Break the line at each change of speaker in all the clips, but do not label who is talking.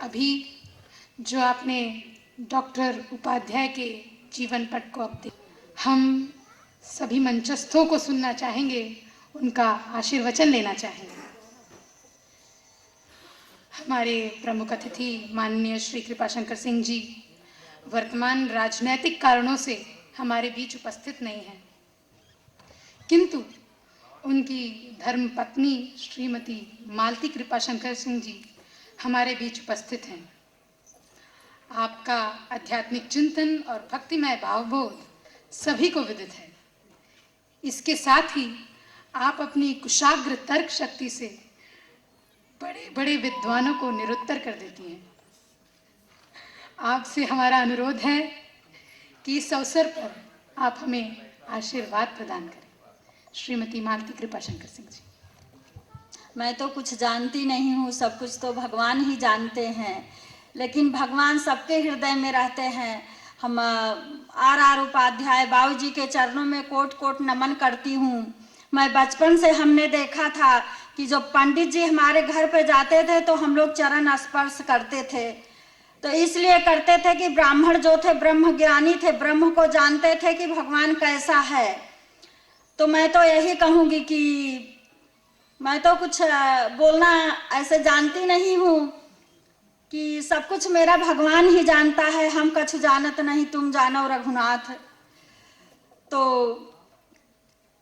अभी जो आपने डॉक्टर उपाध्याय के जीवन पट को हम सभी मंचस्थों को सुनना चाहेंगे, उनका आशीर्वचन लेना चाहेंगे। हमारे प्रमुख अतिथि माननीय श्री कृपाशंकर सिंह जी वर्तमान राजनैतिक कारणों से हमारे बीच उपस्थित नहीं हैं, किंतु उनकी धर्मपत्नी श्रीमती मालती कृपाशंकर सिंह जी हमारे बीच उपस्थित हैं। आपका आध्यात्मिक चिंतन और भक्तिमय भावबोध सभी को विदित है। इसके साथ ही आप अपनी कुशाग्र तर्क शक्ति से बड़े बड़े विद्वानों को निरुत्तर कर देती हैं। आपसे हमारा अनुरोध है कि इस अवसर पर आप हमें आशीर्वाद प्रदान करें। श्रीमती मालती कृपाशंकर सिंह जी।
मैं तो कुछ जानती नहीं हूँ, सब कुछ तो भगवान ही जानते हैं, लेकिन भगवान सबके हृदय में रहते हैं। हम आर उपाध्याय बाबू जी के चरणों में कोट कोट नमन करती हूँ। मैं बचपन से हमने देखा था कि जो पंडित जी हमारे घर पे जाते थे तो हम लोग चरण स्पर्श करते थे। तो इसलिए करते थे कि ब्राह्मण जो थे ब्रह्म ज्ञानी थे, ब्रह्म को जानते थे कि भगवान कैसा है। तो मैं तो यही कहूँगी कि मैं तो कुछ बोलना ऐसे जानती नहीं हूँ कि सब कुछ मेरा भगवान ही जानता है। हम कछु जानत नहीं, तुम जानो रघुनाथ। तो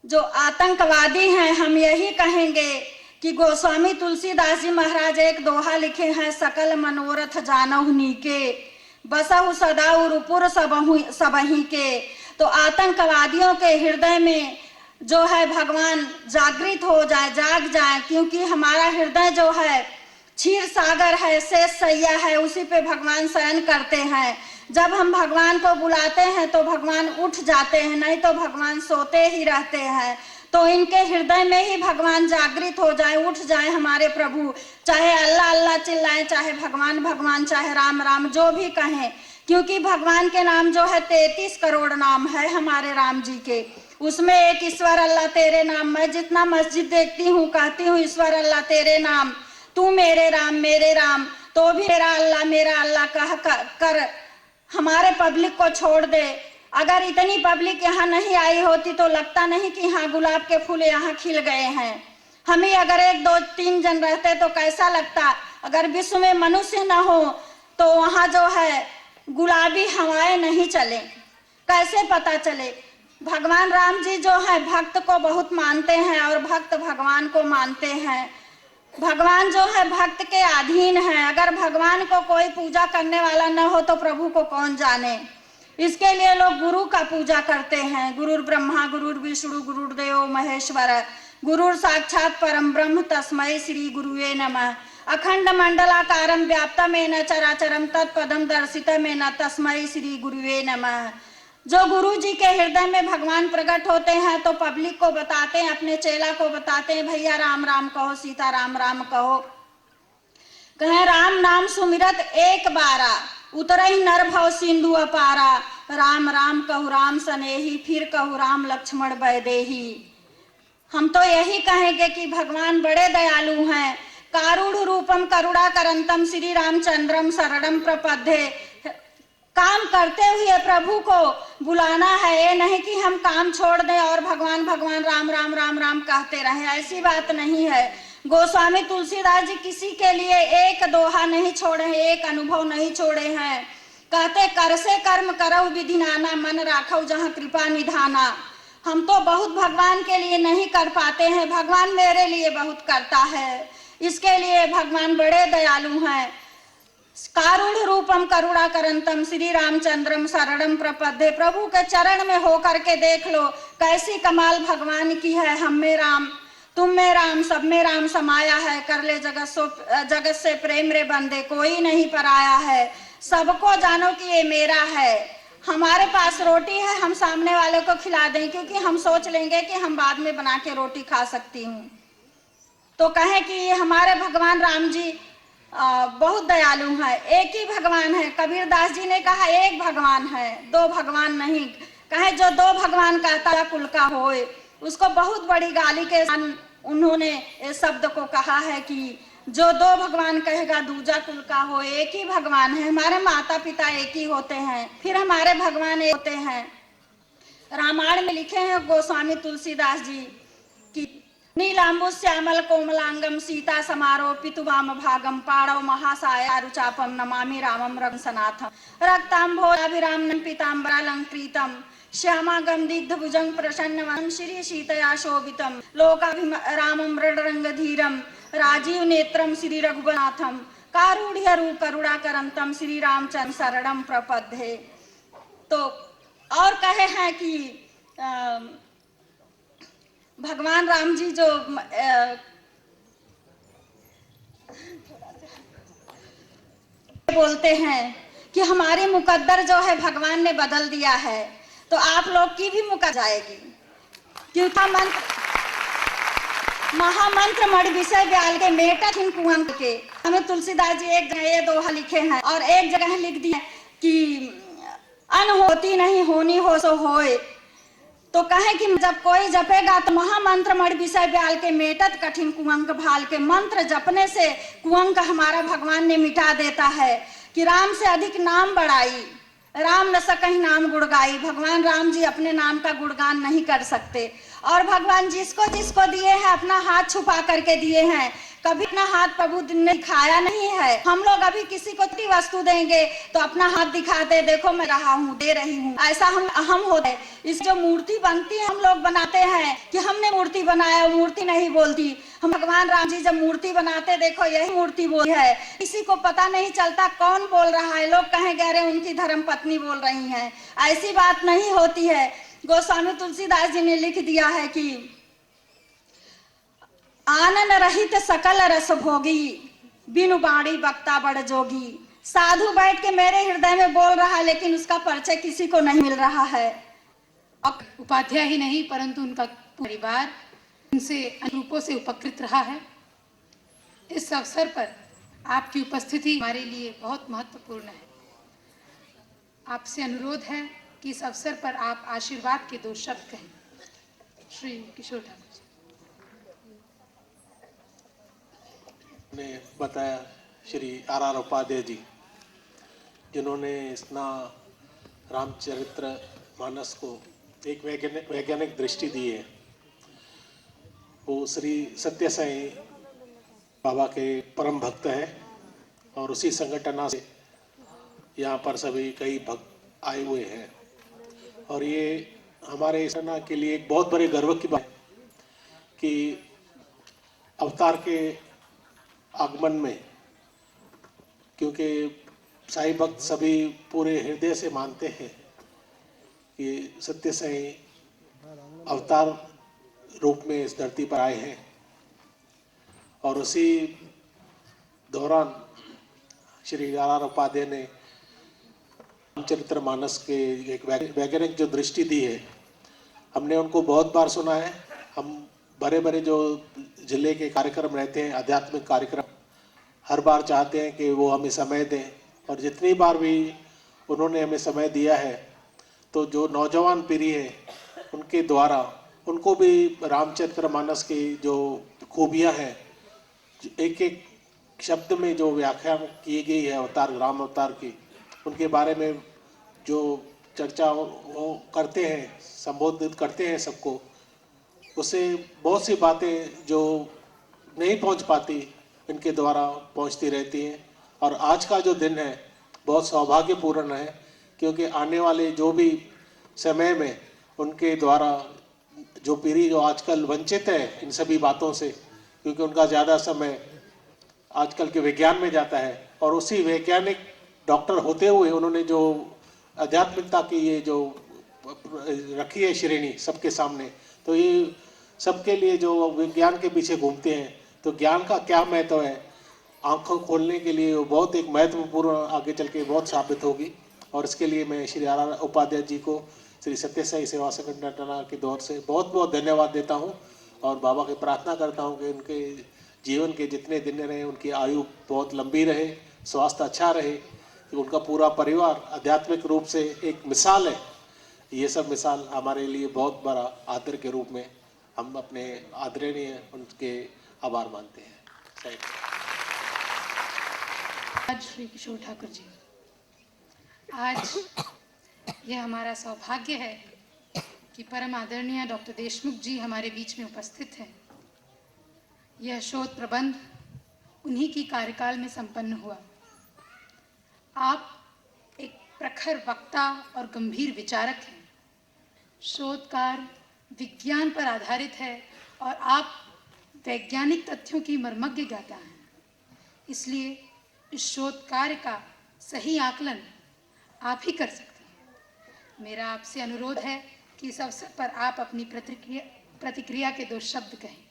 जो आतंकवादी हैं, हम यही कहेंगे कि गोस्वामी तुलसीदास जी महाराज एक दोहा लिखे हैं, सकल मनोरथ जानहु नीके, बसहु सदा उरुपुर सबही के। तो आतंकवादियों के हृदय में जो है भगवान जागृत हो जाए, जाग जाए, क्योंकि हमारा हृदय जो है क्षीर सागर है, शेष सैया है, उसी पे भगवान शयन करते हैं। जब हम भगवान को बुलाते हैं तो भगवान उठ जाते हैं, नहीं तो भगवान सोते ही रहते हैं। तो इनके हृदय में ही भगवान जागृत हो जाए, उठ जाए हमारे प्रभु। चाहे अल्लाह अल्लाह चिल्लाएं, चाहे भगवान भगवान, चाहे राम राम, जो भी कहें, क्योंकि भगवान के नाम जो है 33 करोड़ नाम है हमारे राम जी के। उसमें एक ईश्वर अल्लाह तेरे नाम। मैं जितना मस्जिद देखती हूँ कहती हूँ ईश्वर अल्लाह तेरे नाम, तू मेरे राम मेरे राम, तो भी मेरा अल्लाह कह कर हमारे पब्लिक को छोड़ दे। अगर इतनी पब्लिक यहाँ नहीं आई होती तो लगता नहीं कि हाँ गुलाब के फूल यहाँ खिल गए हैं। हम ही अगर 1 2 3 जन रहते तो कैसा लगता। अगर विश्व में मनुष्य न हो तो वहाँ जो है गुलाबी हवाएं नहीं चले, कैसे पता चले। भगवान राम जी जो है भक्त को बहुत मानते हैं और भक्त भगवान को मानते हैं। भगवान जो है भक्त के अधीन है। अगर भगवान को कोई पूजा करने वाला न हो तो प्रभु को कौन जाने। इसके लिए लोग गुरु का पूजा करते हैं। गुरुर ब्रह्मा गुरुर विष्णु गुरुर्देव महेश्वर, गुरुर साक्षात परम ब्रह्म तस्मै श्री गुरुवे नमः। अखंड मंडलाकारं व्याप्तमेन चराचरं तत्पदं दर्शितमेन तस्मै श्री गुरुवे नमः। जो गुरु जी के हृदय में भगवान प्रकट होते हैं तो पब्लिक को बताते हैं, अपने चेला को बताते हैं, भैया राम राम कहो, सीता राम राम कहो। कहे राम नाम सुमिरत एक बारा, उतरहि नर भव सिंधु अपारा। राम राम कहु राम सनेही, फिर कहु राम लक्ष्मण वैदेही। हम तो यही कहेंगे कि भगवान बड़े दयालु हैं। कारुण रूपम करुणा करंतम श्री रामचंद्रम शरणम प्रपद्ये। काम करते हुए प्रभु को बुलाना है, ये नहीं कि हम काम छोड़ दें और भगवान भगवान राम राम राम राम कहते रहें, ऐसी बात नहीं है। गोस्वामी तुलसीदास जी किसी के लिए एक दोहा नहीं छोड़े हैं, एक अनुभव नहीं छोड़े हैं। कहते कर से कर्म करौ विधि नाना, मन राखौ जहाँ कृपा निधाना। हम तो बहुत भगवान के लिए नहीं कर पाते हैं, भगवान मेरे लिए बहुत करता है। इसके लिए भगवान बड़े दयालु हैं। कारुण रूपम करुणा करंतम श्री रामचंद्रम शरणम प्रपद्ये। प्रभु के चरण में होकर के देख लो कैसी कमाल भगवान की है। हम में राम तुम में राम सब में राम समाया है, कर ले जगत से प्रेम रे बंदे, कोई नहीं पराया है। सबको जानो कि ये मेरा है। हमारे पास रोटी है, हम सामने वाले को खिला दें, क्योंकि हम सोच लेंगे कि हम बाद में बना के रोटी खा सकती हूँ। तो कहें कि ये हमारे भगवान राम जी बहुत दयालु है। एक ही भगवान है। कबीरदास जी ने कहा एक भगवान है, 2 भगवान नहीं। कहे जो 2 भगवान कहता कुल का होए, उसको बहुत बड़ी गाली के उन्होंने इस शब्द को कहा है कि जो दो भगवान कहेगा दूजा कुल का हो, एक ही भगवान है। हमारे माता पिता एक ही होते हैं, फिर हमारे भगवान एक होते हैं। रामायण में लिखे हैं गोस्वामी तुलसीदास जी कि नीलांबु श्यामल कोमलांगम सीता समारो पितुवाम भागम पाड़व महासाया रुचापम नमामि रामम रघुसनाथम रक्तांभोजाभिरामं पीतांबरालंकृतम श्यामागम दिग्ध भुजंग प्रसन्नवनं श्री सीतया शोभितम लोकाभिरामं मृडरंगधीरम राजीव नेत्रम श्री रघुनाथम कारुण्य रूप करुणाकरंतम श्री रामचंद्र शरणम प्रपद्ये। तो और कहे हैं कि भगवान राम जी जो बोलते हैं कि हमारी मुकद्दर जो है भगवान ने बदल दिया है, तो आप लोग की भी मुकद्दर जाएगी। क्योंकि महामंत्र मणि विषय व्याल के मेटा थिन कुआं के हमें तुलसीदास जी एक जगह ये दोहा लिखे हैं और एक जगह लिख दिया कि अन होती नहीं होनी हो सो होए। तो कहे कि जब कोई जपेगा तो महामंत्र मणि विषय व्याल के मेटत कठिन कुअंक भाल के मंत्र जपने से कुअंक हमारा भगवान ने मिटा देता है। कि राम से अधिक नाम बढ़ाई, राम न सकहीं नाम गुणगाई। भगवान राम जी अपने नाम का गुणगान नहीं कर सकते और भगवान जिसको जिसको दिए हैं अपना हाथ छुपा करके दिए हैं, कभी अपना हाथ प्रभु ने दिखाया नहीं है। हम लोग अभी किसी को वस्तु देंगे तो अपना हाथ दिखाते, देखो मैं रहा हूँ, दे रही हूँ, ऐसा हम होते हैं। इस जो मूर्ति बनती है हम लोग बनाते हैं कि हमने मूर्ति बनाया, मूर्ति नहीं बोलती। हम भगवान राम जी जब मूर्ति बनाते, देखो यही मूर्ति बोली है, किसी को पता नहीं चलता कौन बोल रहा है। लोग कहें कह रहे उनकी धर्म पत्नी बोल रही है, ऐसी बात नहीं होती है। गोस्वामी तुलसीदास जी ने लिख दिया है कि आनन रहित सकल रस भोगी बिनु बाणी बक्ता बड़ जोगी। साधु बैठ के मेरे हृदय में बोल रहा है लेकिन उसका परिचय किसी को नहीं मिल रहा है।
उपाध्याय ही नहीं परंतु उनका परिवार उनसे रूपों से उपकृत रहा है। इस अवसर पर आपकी उपस्थिति हमारे लिए बहुत महत्वपूर्ण है। आपसे अनुरोध है कि इस अवसर पर आप आशीर्वाद के 2 शब्द कहें। श्री किशोर ठाकुर
ने बताया श्री आर उपाध्याय जी, जिन्होंने इतना रामचरित्र मानस को एक वैज्ञानिक दृष्टि दी है। वो श्री सत्य साई बाबा के परम भक्त हैं और उसी संगठन से यहाँ पर सभी कई भक्त आए हुए हैं और ये हमारे सेना के लिए एक बहुत बड़े गर्व की बात है कि अवतार के आगमन में, क्योंकि साईं भक्त सभी पूरे हृदय से मानते हैं कि सत्य साई अवतार रूप में इस धरती पर आए हैं और उसी दौरान श्री आर उपाध्याय ने रामचरित्र मानस के एक वैज्ञानिक जो दृष्टि दी है, हमने उनको बहुत बार सुना है। हम बड़े बड़े जो जिले के कार्यक्रम रहते हैं, आध्यात्मिक कार्यक्रम, हर बार चाहते हैं कि वो हमें समय दें और जितनी बार भी उन्होंने हमें समय दिया है तो जो नौजवान पीढ़ी है उनके द्वारा उनको भी रामचरित्र मानस की जो खूबियाँ हैं, एक एक शब्द में जो व्याख्या की गई है अवतार राम अवतार की, उनके बारे में जो चर्चा वो करते हैं, संबोधित करते हैं सबको, उससे बहुत सी बातें जो नहीं पहुंच पाती इनके द्वारा पहुंचती रहती हैं। और आज का जो दिन है बहुत सौभाग्यपूर्ण है क्योंकि आने वाले जो भी समय में उनके द्वारा जो पीढ़ी जो आजकल वंचित है इन सभी बातों से, क्योंकि उनका ज़्यादा समय आजकल के विज्ञान में जाता है और उसी वैज्ञानिक डॉक्टर होते हुए उन्होंने जो आध्यात्मिकता की ये जो रखी है श्रेणी सबके सामने, तो ये सबके लिए जो विज्ञान के पीछे घूमते हैं तो ज्ञान का क्या महत्व है, आंखों खोलने के लिए वो बहुत एक महत्वपूर्ण आगे चल के बहुत साबित होगी। और इसके लिए मैं श्री आर उपाध्याय जी को श्री सत्य साई सेवा संगठन के दौर से बहुत बहुत धन्यवाद देता हूँ और बाबा की प्रार्थना करता हूँ कि उनके जीवन के जितने दिन रहे उनकी आयु बहुत लंबी रहे, स्वास्थ्य अच्छा रहे, कि उनका पूरा परिवार आध्यात्मिक रूप से एक मिसाल है। ये सब मिसाल हमारे लिए बहुत बड़ा आदर के रूप में हम अपने आदरणीय उनके आभार मानते हैं।
आज श्री किशोर ठाकुर जी, आज यह हमारा सौभाग्य है कि परम आदरणीय डॉक्टर देशमुख जी हमारे बीच में उपस्थित हैं। यह शोध प्रबंध उन्हीं की कार्यकाल में संपन्न हुआ। आप एक प्रखर वक्ता और गंभीर विचारक हैं। शोध कार्य विज्ञान पर आधारित है और आप वैज्ञानिक तथ्यों की मर्मज्ञ ज्ञाता हैं। इसलिए इस शोध कार्य का सही आकलन आप ही कर सकते हैं। मेरा आपसे अनुरोध है कि इस अवसर पर आप अपनी प्रतिक्रिया के 2 शब्द कहें।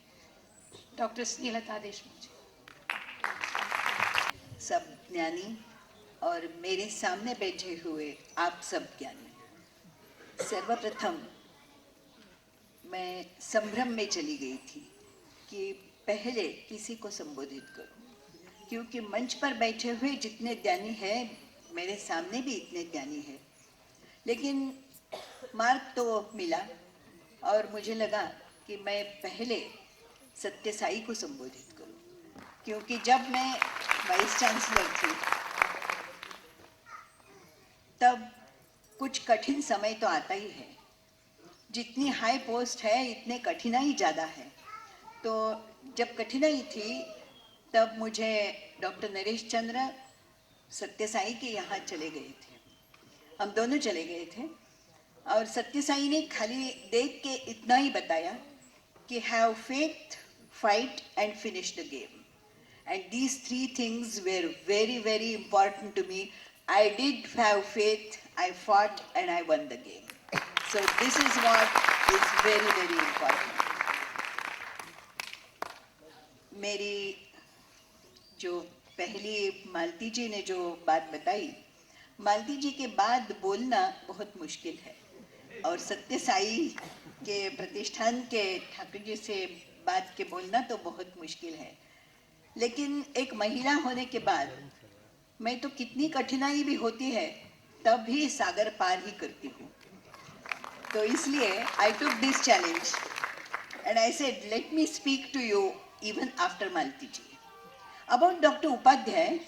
डॉक्टर स्नेहलता देशमुख जी।
सब ज्ञानी और मेरे सामने बैठे हुए आप सब ज्ञानी, सर्वप्रथम मैं संभ्रम में चली गई थी कि पहले किसी को संबोधित करूं, क्योंकि मंच पर बैठे हुए जितने ज्ञानी हैं मेरे सामने भी इतने ज्ञानी हैं, लेकिन मार्ग तो मिला और मुझे लगा कि मैं पहले सत्य साई को संबोधित करूं, क्योंकि जब मैं वाइस चांसलर थी तब कुछ कठिन समय तो आता ही है। जितनी हाई पोस्ट है इतने कठिनाई ज़्यादा है। तो जब कठिनाई थी तब मुझे डॉक्टर नरेश चंद्र सत्य साई के यहाँ चले गए थे। हम दोनों चले गए थे और सत्य साई ने खाली देख के इतना ही बताया कि have faith, fight and finish the game. And these 3 things were very, very important to me. I did have faith, I fought, and I won the game. So this is what is very, very important. मेरी जो पहली मालती जी ने जो बात बताई, मालती जी के बाद बोलना बहुत मुश्किल है और सत्य साई के प्रतिष्ठान के ठाकुर जी से बात के बोलना तो बहुत मुश्किल है। लेकिन एक महिला होने के बाद मैं तो कितनी कठिनाई भी होती है तब भी सागर पार ही करती हूँ। तो इसलिए I took this challenge and I said let me speak to you even after Malti ji about doctor Upadhyay.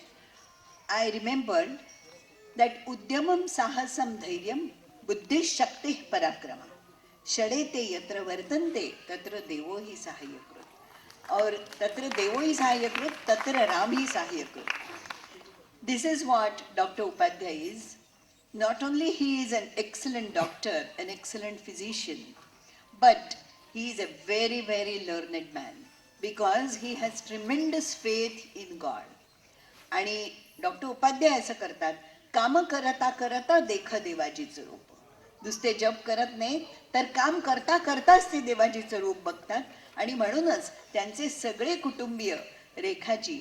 I remembered that उद्यमम साहसम धैर्यम बुद्धिशक्ति पराक्रम षडेते यत्र वर्तन्ते तत्र देवो ही सहायकृत और तत्र देवो ही सहायकृत तत्र राम ही सहायकृत। This is what Dr. Upadhyay is. Not only he is an excellent doctor, an excellent physician, but he is a very, very learned man because he has tremendous faith in God. आणि doctor Upadhyay असं करतात, काम करता करता देख देवाजीचं रूप. नुसते जप करत नाही तर काम करता करताच ते देवाजीचं रूप बघतात आणि म्हणूनच त्यांचे सगळे कुटुंबीय, रेखाजी,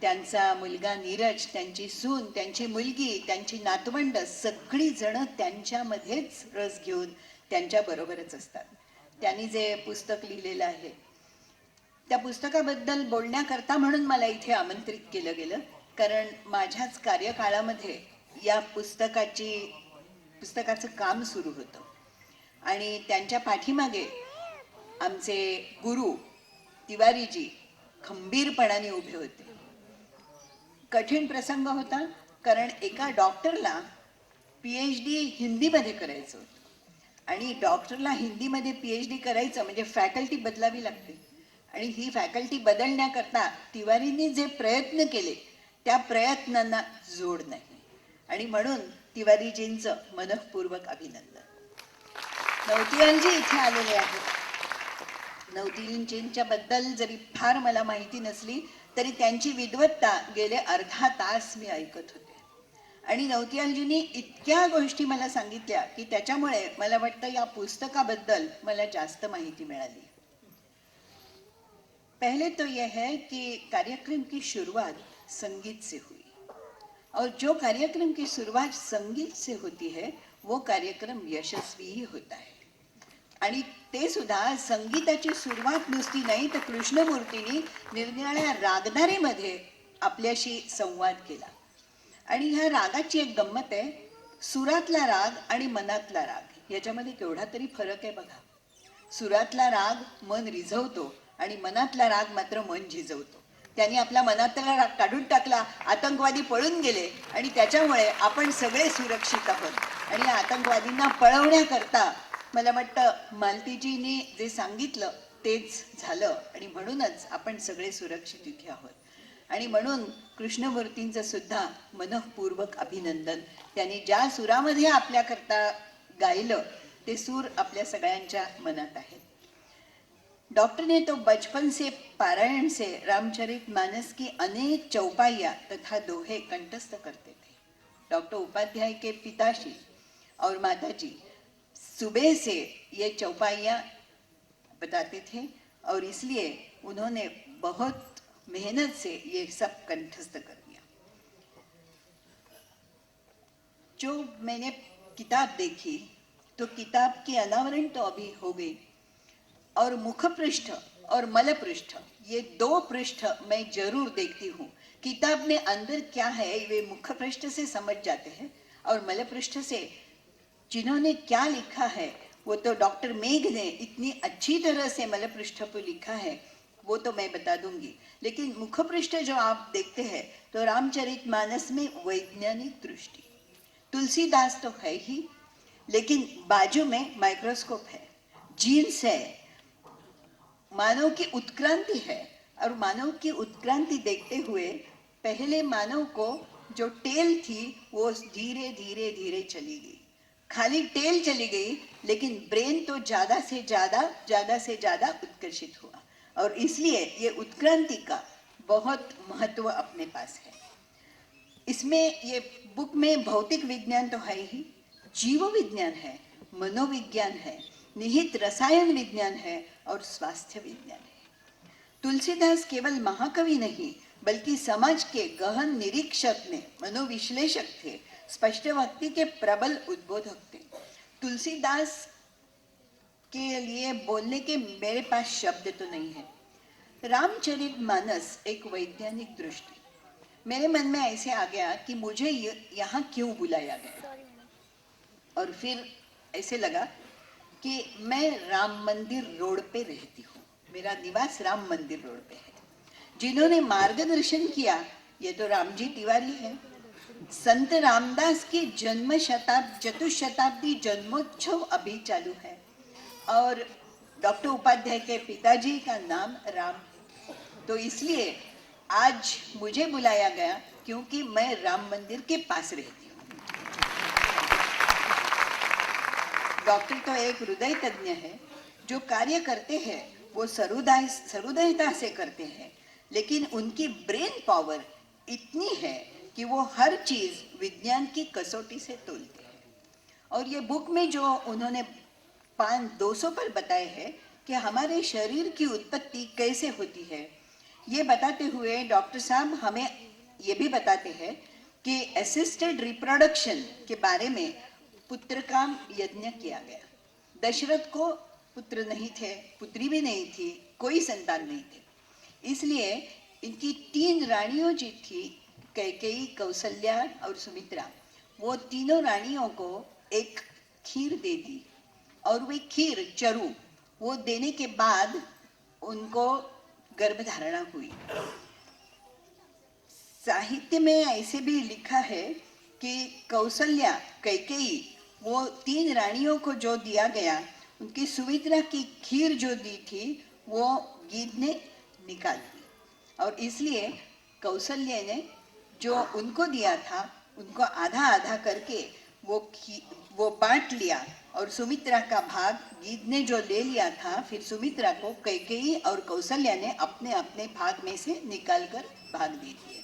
त्यांचा मुलगा नीरज, त्यांची सून, त्यांची मुलगी, त्यांची नातवंड सगळी जण त्यांच्यामध्येच रस घेऊन त्यांच्याबरोबरच असतात. त्यांनी जे पुस्तक लिहिलेलं आहे त्या पुस्तकाबद्दल बोलण्याकरता म्हणून मला इथे आमंत्रित केलं गेलं, कारण माझ्याच कार्यकाळामध्ये या पुस्तकाचं काम सुरू होतं आणि त्यांच्या पाठीमागे आमचे गुरु तिवारीजी खंबीरपणाने उभे होते. कठीण प्रसंग होता, कारण एका डॉक्टरला PhD हिंदीमध्ये करायचं होतं आणि डॉक्टरला हिंदीमध्ये PhD करायचं म्हणजे फॅकल्टी बदलावी लागते आणि ही फॅकल्टी बदलण्याकरता तिवारींनी जे प्रयत्न केले त्या प्रयत्नांना जोड नाही आणि म्हणून तिवारीजींचं मनःपूर्वक अभिनंदन. नवतियालजी इथे आलेले आहेत. नवतियालजींच्या बद्दल जरी फार मला माहिती नसली तरी त्यांची विद्वत्ता गेले अर्धा तास मी ऐकत होते आणि नवतियालजींनी इतक्या गोष्टी मला सांगितल्या की त्याच्यामुळे मला वाटतं या पुस्तकाबद्दल मला जास्त माहिती मिळाली. पहले तो यह है कि कार्यक्रम की शुरुआत संगीत से हुई और जो कार्यक्रम की शुरुआत संगीत से होती है वो कार्यक्रम यशस्वी ही होता है. आणि ते सुद्धा संगीताची सुरुवात नुसती नाही तर कृष्णमूर्तींनी निरनिराळ्या रागधारेमध्ये आपल्याशी संवाद केला. आणि ह्या रागाची एक गंमत आहे, सुरातला राग आणि मनातला राग याच्यामध्ये केवढा तरी फरक आहे बघा. सुरातला राग मन रिझवतो आणि मनातला राग मात्र मन झिजवतो. त्यांनी आपला मनातला राग काढून टाकला, आतंकवादी पळून गेले आणि त्याच्यामुळे आपण सगळे सुरक्षित आहोत. आणि या आतंकवादींना पळवण्याकरता मला वाटतं मालतीजींनी जे सांगितलं तेच झालं आणि म्हणूनच आपण सगळे सुरक्षित इथे आहोत. आणि म्हणून कृष्णमूर्तींचं सुद्धा मनःपूर्वक अभिनंदन. त्यांनी ज्या सुरामध्ये आपल्याकरता गायलं ते सूर आपल्या सगळ्यांच्या मनात आहेत. डॉक्टर ने तो बचपन से पारायण से रामचरितमानस की अनेक चौपाइयाँ तथा दोहे कंठस्थ करते थे. डॉक्टर उपाध्याय के पिताश्री और माताजी सुबह से ये चौपाइयाँ बताते थे और इसलिए उन्होंने बहुत मेहनत से ये सब कंठस्थ कर दिया. जो मैंने किताब देखी तो किताब की अनावरण तो अभी हो गई और मुखपृष्ठ और मलपृष्ठ ये 2 पृष्ठ मैं जरूर देखती हूँ. किताब में अंदर क्या है वे मुखपृष्ठ से समझ जाते हैं और मलपृष्ठ से जिन्होंने क्या लिखा है वो तो डॉक्टर मेघ ने इतनी अच्छी तरह से मलपृष्ठ पर लिखा है वो तो मैं बता दूंगी. लेकिन मुखपृष्ठ जो आप देखते हैं तो रामचरितमानस में वैज्ञानिक दृष्टि, तुलसीदास तो है ही लेकिन बाजू में माइक्रोस्कोप है, जीन्स है, मानव की उत्क्रांति है. और मानव की उत्क्रांति देखते हुए पहले मानव को जो टेल थी वो धीरे धीरे धीरे चली गई. खाली टेल चली गई लेकिन ब्रेन तो ज़्यादा से ज़्यादा उत्कर्षित हुआ. और इसलिए ये उत्क्रांति का बहुत महत्व अपने पास है. इसमें ये बुक में भौतिक विज्ञान तो है ही, जीव विज्ञान है, मनोविज्ञान है, निहित रसायन विज्ञान है और स्वास्थ्य विज्ञान है. तुलसीदास केवल महाकवि नहीं बल्कि समाज के गहन निरीक्षक ने, मनोविश्लेषक थे, स्पष्ट भक्ति के प्रबल उद्बोधक थे. तुलसीदास के लिए बोलने के मेरे पास शब्द तो नहीं है. रामचरितमानस एक वैज्ञानिक दृष्टि. मेरे मन में ऐसे आ गया कि मुझे यहाँ क्यों बुलाया गया और फिर ऐसे लगा कि मैं राम मंदिर रोड पे रहती हूँ. मेरा निवास राम मंदिर रोड पे है. जिन्होंने मार्गदर्शन किया ये तो रामजी तिवारी है. संत रामदास की चतुशताब्दी जन्मोत्सव अभी चालू है और डॉक्टर उपाध्याय के पिताजी का नाम राम है. तो इसलिए आज मुझे बुलाया गया क्योंकि मैं राम मंदिर के पास रहती हूँ. डॉक्टर तो एक हृदय तज्ञ है. जो कार्य करते हैं वो सहृदयता से करते हैं लेकिन उनकी ब्रेन पावर इतनी है कि वो हर चीज विज्ञान की कसौटी से तोलते हैं. और ये बुक में जो उन्होंने 200 पर बताए हैं कि हमारे शरीर की उत्पत्ति कैसे होती है, ये बताते हुए डॉक्टर साहब हमें ये भी बताते हैं कि असिस्टेड रिप्रोडक्शन के बारे में पुत्र का यज्ञ किया गया. दशरथ को पुत्र नहीं थे, पुत्री भी नहीं थी, कोई संतान नहीं थे. इसलिए इनकी 3 रानियों जी थी, कैकेयी, कौशल्या और सुमित्रा. वो तीनों रानियों को एक खीर दे दी और वे खीर चरू वो देने के बाद उनको गर्भधारणा हुई. साहित्य में ऐसे भी लिखा है कि कौशल्या, कैकेयी, वो 3 रानियों को जो दिया गया, उनकी सुमित्रा की खीर जो दी थी वो गीध ने निकाल दी और इसलिए कौशल्या ने जो उनको दिया था उनको आधा आधा करके वो बांट लिया और सुमित्रा का भाग गीध ने जो ले लिया था, फिर सुमित्रा को कैकेयी और कौशल्या ने अपने अपने भाग में से निकाल कर भाग दे दिए.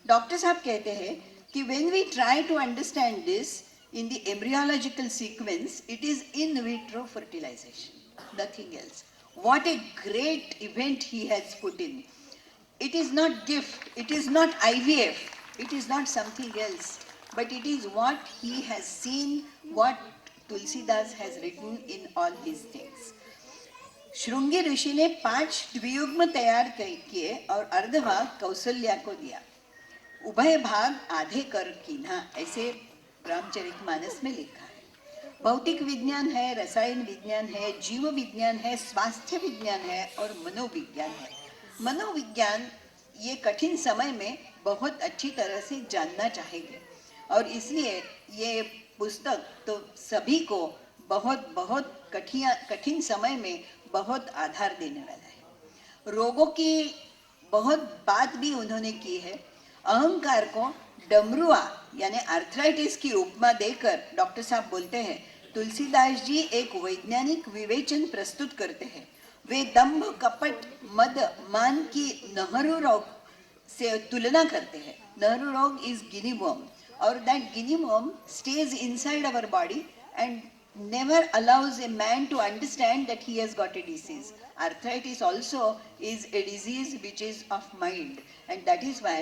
डॉक्टर साहब कहते हैं कि when we try to understand this in the embryological sequence, it is in vitro fertilization, nothing else. What a great event he has put in. It is not gift, it is not IVF, it is not something else, but it is what he has seen, what Tulsidas has written in all his things. Shringi ऋषि ने 5 द्वियुग्म तैयार किए और अर्धभाग कौशल्या को दिया. उभय भाग आधे कर कीन्हा, ऐसे रामचरितमानस में लिखा है. भौतिक विज्ञान है, रसायन विज्ञान है, जीव विज्ञान है, स्वास्थ्य विज्ञान है और मनोविज्ञान है. मनोविज्ञान ये कठिन समय में बहुत अच्छी तरह से जानना चाहेंगे और इसलिए ये पुस्तक तो सभी को बहुत बहुत कठिन समय में बहुत आधार देने वाला है। रोगों की बहुत बात भी उन्होंने की है। अहंकार को डमरुआ यानी आर्थराइटिस की उपमा देकर डॉक्टर साहब बोलते हैं, तुलसीदास जी एक वैज्ञानिक विवेचन प्रस्तुत करते हैं। वे दंभ कपट मद मान की नहरू रोग से तुलना करते हैं। नहरू रोग इज गिनी वर्म और that Guinea worm stage inside our body and never allows a man to understand that he has got a disease. Arthritis also is a disease which is of mind, and that is why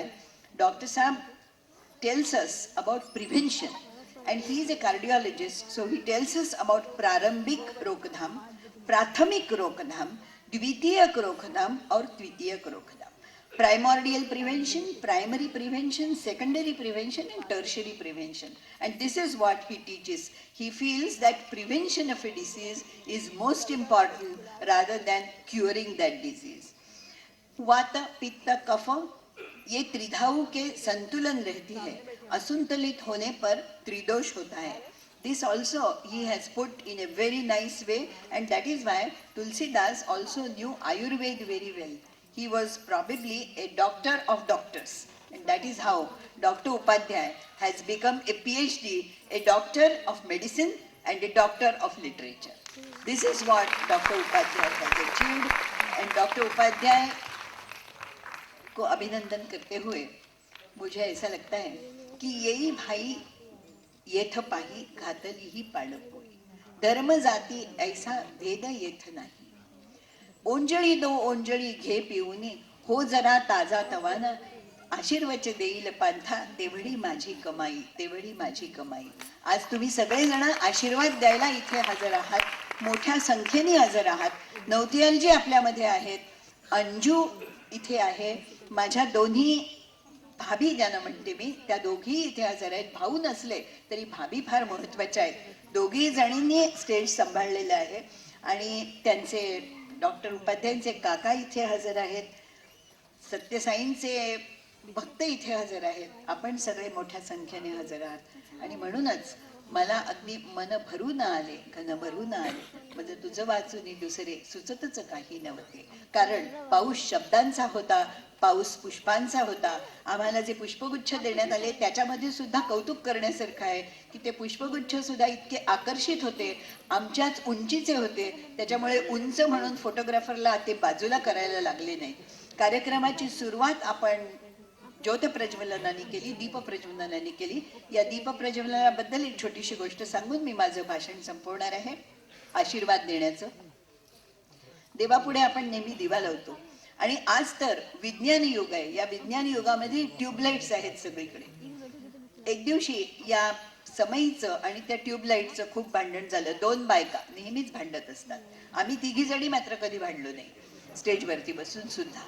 Dr. Saab tells us about prevention, and he is a cardiologist, so he tells us about prarambik rokdham, prathamik rokdham, dvitiyak rokdham और द्वितीयक रोकथाम. Primordial prevention, primary prevention, secondary prevention and tertiary prevention. And this is what he teaches. He feels that prevention of a disease is most important rather than curing that disease. वाता पित्त कफ ये त्रिधाऊ के संतुलन रहती है, असंतुलित होने पर त्रिदोष होता है. This also he has put in a very nice way, and that is why Tulsidas also knew Ayurveda very well. He was probably a doctor of doctors, and that is how Dr. Upadhyay has become a PhD, a doctor of medicine and a doctor of literature. This is what Dr. Upadhyay has achieved, and Dr. Upadhyay को अभिनंदन करते हुए मुझे ऐसा लगता है कि यही भाई येथ पाही घातली ही पाळपोई, धर्म जाती ऐसा भेद येथ नाही. ओंजळी दो ओंजळी घे पिऊनी, हो जरा ताजा तवाना, आशीर्वच देईल पांथा, तेवढी माझी कमाई, तेवढी माझी कमाई. आज तुम्ही सगळेजण आशीर्वाद द्यायला इथे हजर आहात, मोठ्या संख्येने हजर आहात. नवतियालजी आपल्यामध्ये आहेत, अंजू इथे आहे, माझ्या दोन्ही भाभी ज्यांना म्हणते मी त्या दोघी इथे हजर आहेत. भाऊ नसले तरी भाभी फार महत्वाच्या आहेत. दोघी जणींनी स्टेज सांभाळलेलं आहे आणि त्यांचे डॉक्टर उपाध्यायांचे काका इथे हजर आहेत, सत्यसाईंचे भक्त इथे हजर आहेत. आपण सगळे मोठ्या संख्येने हजर आहात आणि म्हणूनच मला अगदी मन भरून आले, घन भरून आले, म्हणजे तुझं वाचून दुसरे सुचतच काही नव्हते. कारण पाऊस शब्दांचा होता, पाऊस पुष्पांचा होता. आम्हाला जे पुष्पगुच्छ देण्यात आले त्याच्यामध्ये सुद्धा कौतुक करण्यासारखं आहे की ते पुष्पगुच्छ सुद्धा इतके आकर्षित होते, आमच्याच उंचीचे होते, त्याच्यामुळे उंच म्हणून फोटोग्राफरला ते बाजूला करायला लागले नाही. कार्यक्रमाची सुरुवात आपण ज्योत प्रज्वलनाने केली, दीप प्रज्वलनाने केली. या दीप प्रज्वलनाबद्दल एक छोटीशी गोष्ट सांगून मी माझं भाषण संपवणार आहे. आशीर्वाद देण्याचं. देवापुढे आपण नेहमी दिवा लावतो आणि आज तर विज्ञान युग आहे. या विज्ञान युगामध्ये ट्यूबलाइट्स आहेत सगळीकडे. एक दिवशी या समईचं आणि त्या ट्यूबलाइटचं खूप भांडण झालं. दोन बायका नेहमीच भांडत असतात. आम्ही तिघी जणी मात्र कधी भांडलो नाही, स्टेजवरती बसून सुद्धा.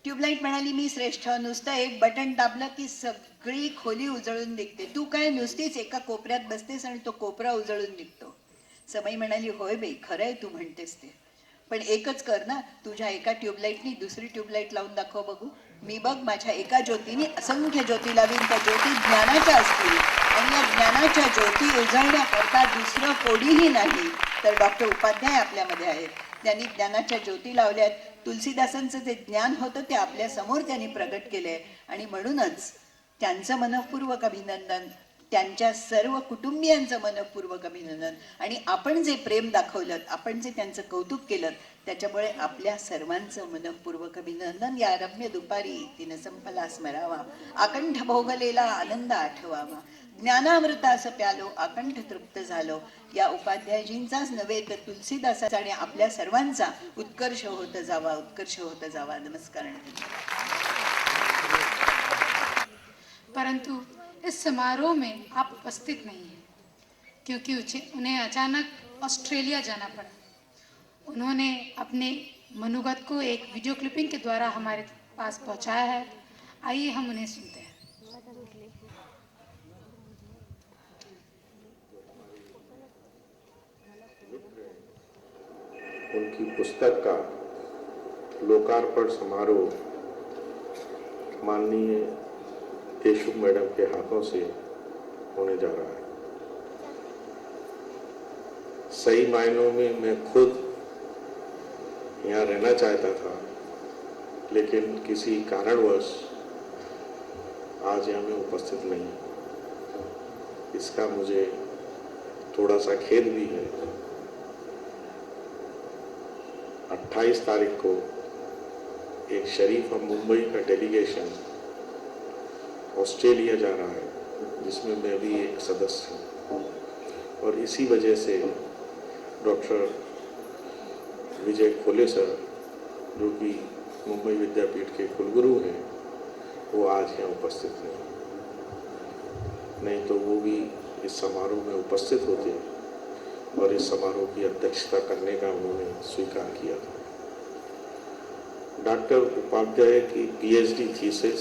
ट्यूबलाइट म्हणाली, मी श्रेष्ठ, नुसतं एक बटन दाबलं की सगळी खोली उजळून निघते, तू काय नुसतीच एका कोपऱ्यात बसतेस आणि तो कोपरा उजळून निघतो. समई म्हणाली, होय बाई, खरंय तू म्हणतेस ते, पण एकच कर ना, तुझ्या एका ट्यूबलाइटनी दुसरी ट्यूबलाइट लावून दाखव बघू. मी बघ माझ्या एका ज्योतीने असंख्य ज्योती लावीन, त्या ज्योती ज्ञानाच्या असतील आणि या ज्ञानाच्या ज्योती उजळण्याकरता दुसरं कोणीही नाही तर डॉक्टर उपाध्याय आपल्यामध्ये आहेत. त्यांनी ज्ञानाच्या ज्योती लावल्यात. तुलसीदासांचं जे ज्ञान होतं ते आपल्या समोर त्यांनी प्रगट केलंय आणि म्हणूनच त्यांचं मनःपूर्वक अभिनंदन, त्यांच्या सर्व कुटुंबियांचं मनःपूर्वक अभिनंदन. आणि आपण जे प्रेम दाखवलं, आपण जे त्यांचं कौतुक केलं, त्याच्यामुळे आपल्या सर्वांचं मनःपूर्वक अभिनंदन. या रम्य दुपारी तिनं संपला स्मरावा, आकंठ भोगलेला आनंद आठवावा, ज्ञानामृतास प्यालो आकंठ तृप्त झालो. या उपाध्यायजींचाच नव्हे तर तुलसीदासाचा आणि आपल्या सर्वांचा उत्कर्ष होत जावा, उत्कर्ष होत जावा. नमस्कार.
परंतु इस समारोह में आप उपस्थित नहीं हैं क्योंकि उन्हें अचानक ऑस्ट्रेलिया जाना पड़ा. उन्होंने अपने मनोगत को एक वीडियो क्लिपिंग के द्वारा हमारे पास पहुंचाया है. आइए हम उन्हें सुनते हैं.
उनकी पुस्तक का लोकार्पण समारोह माननीय देशमुख मैडम के हाथों से होने जा रहा है। सही मायनों में मैं खुद यहाँ रहना चाहता था, लेकिन किसी कारणवश आज यहाँ मैं उपस्थित नहीं। इसका मुझे थोड़ा सा खेद भी है। 28 तारीख को एक शरीफ और मुंबई का डेलीगेशन ऑस्ट्रेलिया जा रहा है, जिसमें मैं भी एक सदस्य हूँ, और इसी वजह से डॉक्टर विजय खोले सर, जो कि मुंबई विद्यापीठ के कुलगुरु हैं, वो आज यहाँ उपस्थित नहीं तो वो भी इस समारोह में उपस्थित होते और इस समारोह की अध्यक्षता करने का उन्होंने स्वीकार किया था। डॉक्टर उपाध्याय की पीएचडी थीसिस,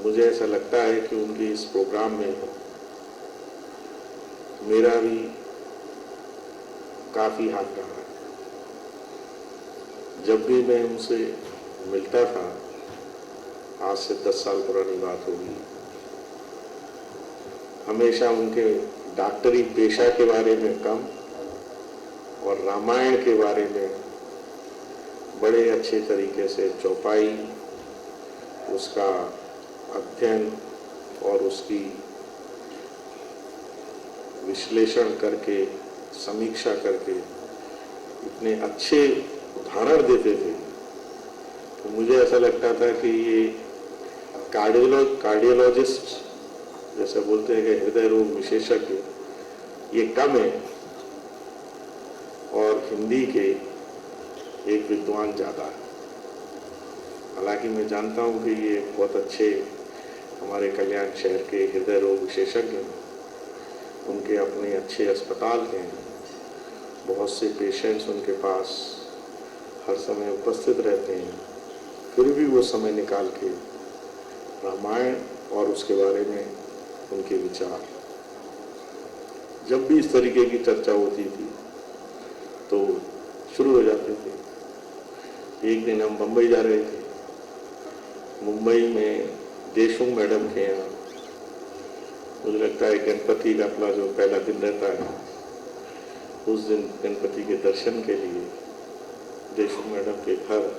मुझे ऐसा लगता है कि उनके इस प्रोग्राम में मेरा भी काफी हाथ रहा है। जब भी मैं उनसे मिलता था, आज से 10 साल पुरानी बात होगी, हमेशा उनके डॉक्टरी पेशा के बारे में कम और रामायण के बारे में बड़े अच्छे तरीके से चौपाई, उसका अध्ययन और उसकी विश्लेषण करके, समीक्षा करके इतने अच्छे उदाहरण देते थे, तो मुझे ऐसा लगता था कि ये कार्डियोलॉजिस्ट जैसे बोलते हैं कि हृदय रोग विशेषज्ञ, ये कम है और हिंदी के एक विद्वान ज़्यादा है। हालांकि मैं जानता हूँ कि ये बहुत अच्छे हमारे कल्याण शहर के हृदय रोग विशेषज्ञ हैं, उनके अपने अच्छे अस्पताल हैं, बहुत से पेशेंट्स उनके पास हर समय उपस्थित रहते हैं, फिर भी वो समय निकाल के रामायण और उसके बारे में उनके विचार, जब भी इस तरीके की चर्चा होती थी तो शुरू हो जाते थे। एक दिन हम मुंबई जा रहे थे, मुंबई में देशमुख मैडम के यहाँ, मुझे लगता है गणपति का अपना जो पहला दिन रहता है, उस दिन गणपति के दर्शन के लिए देशमुख मैडम के घर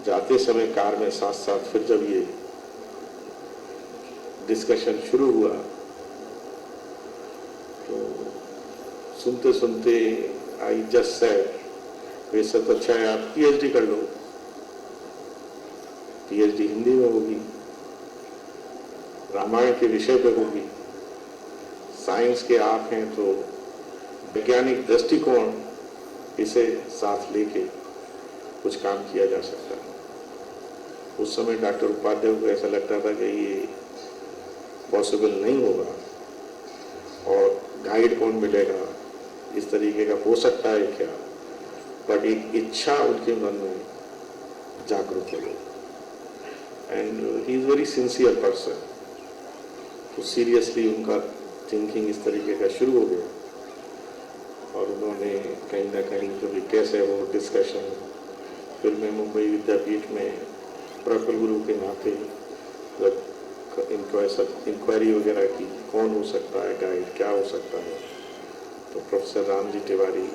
जाते समय कार में साथ साथ फिर जब ये डिस्कशन शुरू हुआ तो सुनते सुनते आई जस्ट सेड, ये सब अच्छा है, आप पीएचडी कर लो, पीएचडी हिंदी में होगी, रामायण के विषय पे होगी, साइंस के आप हैं तो वैज्ञानिक दृष्टिकोण इसे साथ लेके कुछ काम किया जा सकता है। उस समय डॉक्टर उपाध्याय को ऐसा लगता था कि ये पॉसिबल नहीं होगा और गाइड कौन मिलेगा, इस तरीके का हो सकता है क्या, बट एक इच्छा उनके मन में जागरूक हो गई and he is very sincere person. तो सीरियसली उनका थिंकिंग इस तरीके का शुरू हो गया और उन्होंने कहीं ना कहीं कभी कैसे वो डिस्कशन, फिर मैं मुंबई विद्यापीठ में प्रकुल गुरु के नाते जब इंक्वायरी वगैरह की, कौन हो सकता है गाइड, क्या हो सकता है, तो प्रोफेसर रामजी तिवारी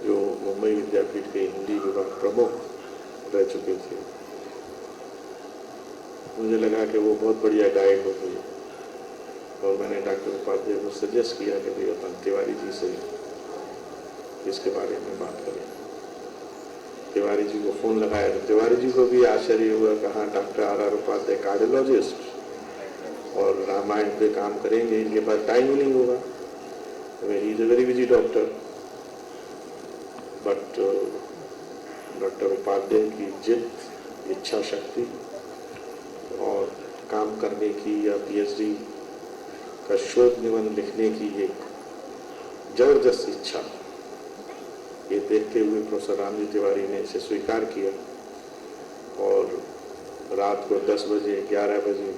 जो मुंबई विद्यापीठ के हिंदी विभाग प्रमुख रह चुके थे, मुझे लगा कि वो बहुत बढ़िया गाइड हो गई और मैंने डॉक्टर उपाध्याय को सजेस्ट किया कि भाई अपन तिवारी जी से इसके बारे में बात करें। तिवारी जी को फोन लगाया तो तिवारी जी को भी आश्चर्य हुआ, कहा डॉक्टर आर उपाध्याय कार्डियोलॉजिस्ट और रामायण पे काम करेंगे, इनके पास टाइम ही नहीं होगा, he is a very busy doctor. But doctor Upadhyay की जिद, इच्छा शक्ति और काम करने की या पीएचडी का शोध निबंध लिखने की एक जबरदस्त इच्छा, ये देखते हुए प्रोफेसर रामजी तिवारी ने इसे स्वीकार किया और रात को 10 बजे 11 बजे,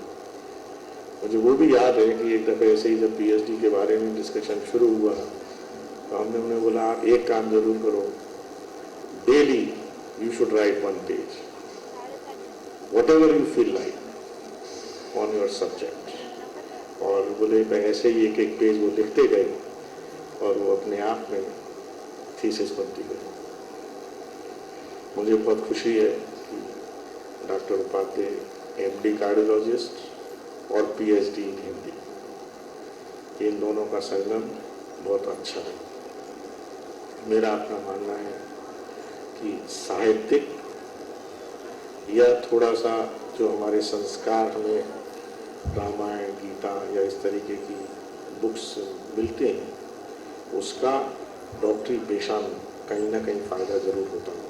मुझे वो भी याद है कि एक दफ़े ऐसे ही जब पीएचडी के बारे में डिस्कशन शुरू हुआ तो हमने उन्हें बोला आप एक काम जरूर करो, daily you should write 1 page. whatever you feel like on your subject. और बोले मैं ऐसे ही एक एक पेज वो लिखते गए और वो अपने आप में थीसिस बनती गई। मुझे बहुत खुशी है कि डॉक्टर उपाध्याय MD कार्डियोलॉजिस्ट और PhD इन हिंदी, इन दोनों का संगम बहुत अच्छा है। मेरा अपना मानना है कि साहित्यिक या थोड़ा सा जो हमारे संस्कार हमें रामायण गीता या इस तरीके की बुक्स मिलते हैं, उसका डॉक्टरी पेशा में कहीं ना कहीं फ़ायदा ज़रूर होता है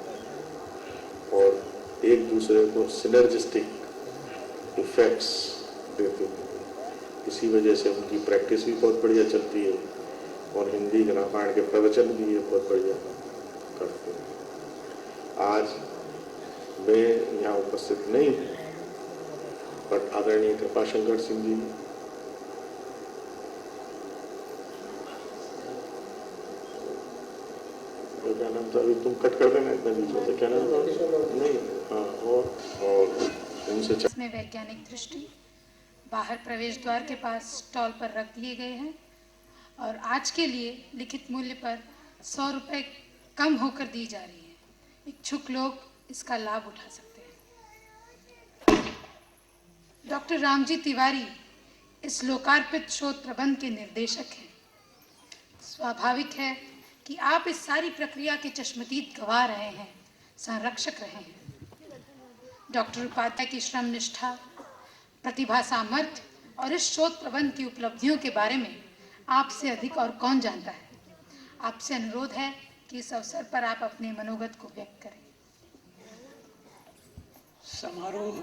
और एक दूसरे को सिनर्जिस्टिक इफ़ेक्ट्स देते हैं। इसी वजह से उनकी प्रैक्टिस भी बहुत बढ़िया चलती है और हिंदी के रामायण के प्रवचन भी ये बहुत बढ़िया करते हैं। आज मैं यहाँ उपस्थित नहीं हूँ, बट आदरणीय कृपाशंकर सिंह जी, क्या नाम था अभी, तुम कट कर देना इतना बीच में से, क्या नाम था नहीं, हाँ, और उनसे
इसमें वैज्ञानिक दृष्टि बाहर प्रवेश द्वार के पास स्टॉल पर रख दिए गए हैं और आज के लिए लिखित मूल्य पर 100 रुपये कम होकर दी जा रही है। इच्छुक लोग इसका लाभ उठा सकते हैं। डॉक्टर रामजी तिवारी इस लोकार्पित शोध प्रबंध के निर्देशक हैं। स्वाभाविक है कि आप इस सारी प्रक्रिया के चश्मदीद गवाह रहे हैं, संरक्षक रहे हैं। डॉक्टर उपाध्याय की श्रम निष्ठा, प्रतिभा, सामर्थ्य और इस शोध प्रबंध की उपलब्धियों के बारे में आपसे अधिक और कौन जानता है। आपसे अनुरोध है कि इस अवसर पर आप अपने मनोगत को व्यक्त करें।
समारोह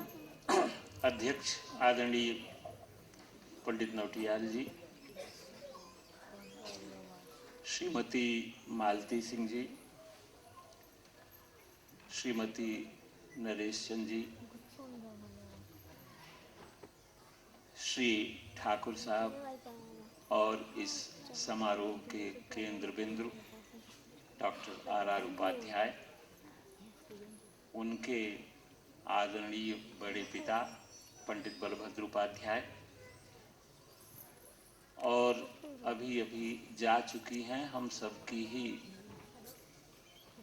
अध्यक्ष आदरणीय पंडित नौटियाल जी, श्रीमती मालती सिंह जी, श्रीमती नरेश चंद जी, श्री ठाकुर साहब और इस समारोह के केंद्र बिंदु डॉक्टर RR उपाध्याय, उनके आदरणीय बड़े पिता पंडित बलभद्र उपाध्याय और अभी अभी जा चुकी हैं हम सबकी ही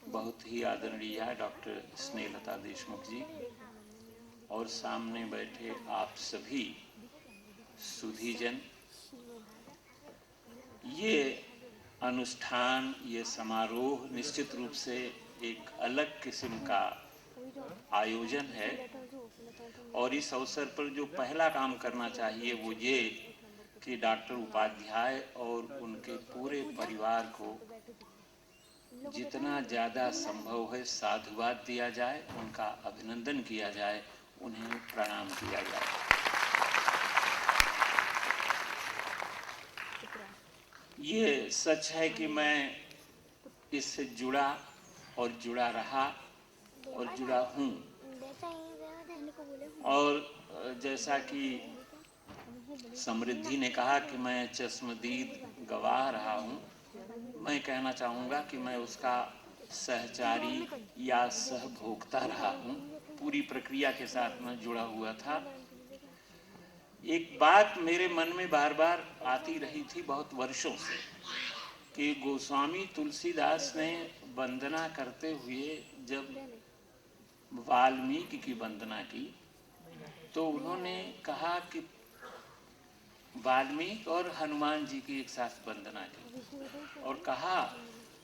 बहुत ही आदरणीय डॉक्टर स्नेहलता देशमुख जी, और सामने बैठे आप सभी सुधीजन। ये अनुष्ठान, ये समारोह निश्चित रूप से एक अलग किस्म का आयोजन है और इस अवसर पर जो पहला काम करना चाहिए वो ये कि डॉक्टर उपाध्याय और उनके पूरे परिवार को जितना ज़्यादा संभव है साधुवाद दिया जाए, उनका अभिनंदन किया जाए, उन्हें प्रणाम किया जाए। ये सच है कि मैं इससे जुड़ा और जुड़ा रहा और जुड़ा हूँ, और जैसा कि समृद्धि ने कहा कि मैं चश्मदीद गवाह रहा हूँ, मैं कहना चाहूँगा कि मैं उसका सहचारी या सहभोक्ता रहा हूँ। पूरी प्रक्रिया के साथ मैं जुड़ा हुआ था। एक बात मेरे मन में बार बार आती रही थी बहुत वर्षों से कि गोस्वामी तुलसीदास ने वंदना करते हुए जब वाल्मीकि की वंदना की तो उन्होंने कहा कि वाल्मीकि और हनुमान जी की एक साथ वंदना की और कहा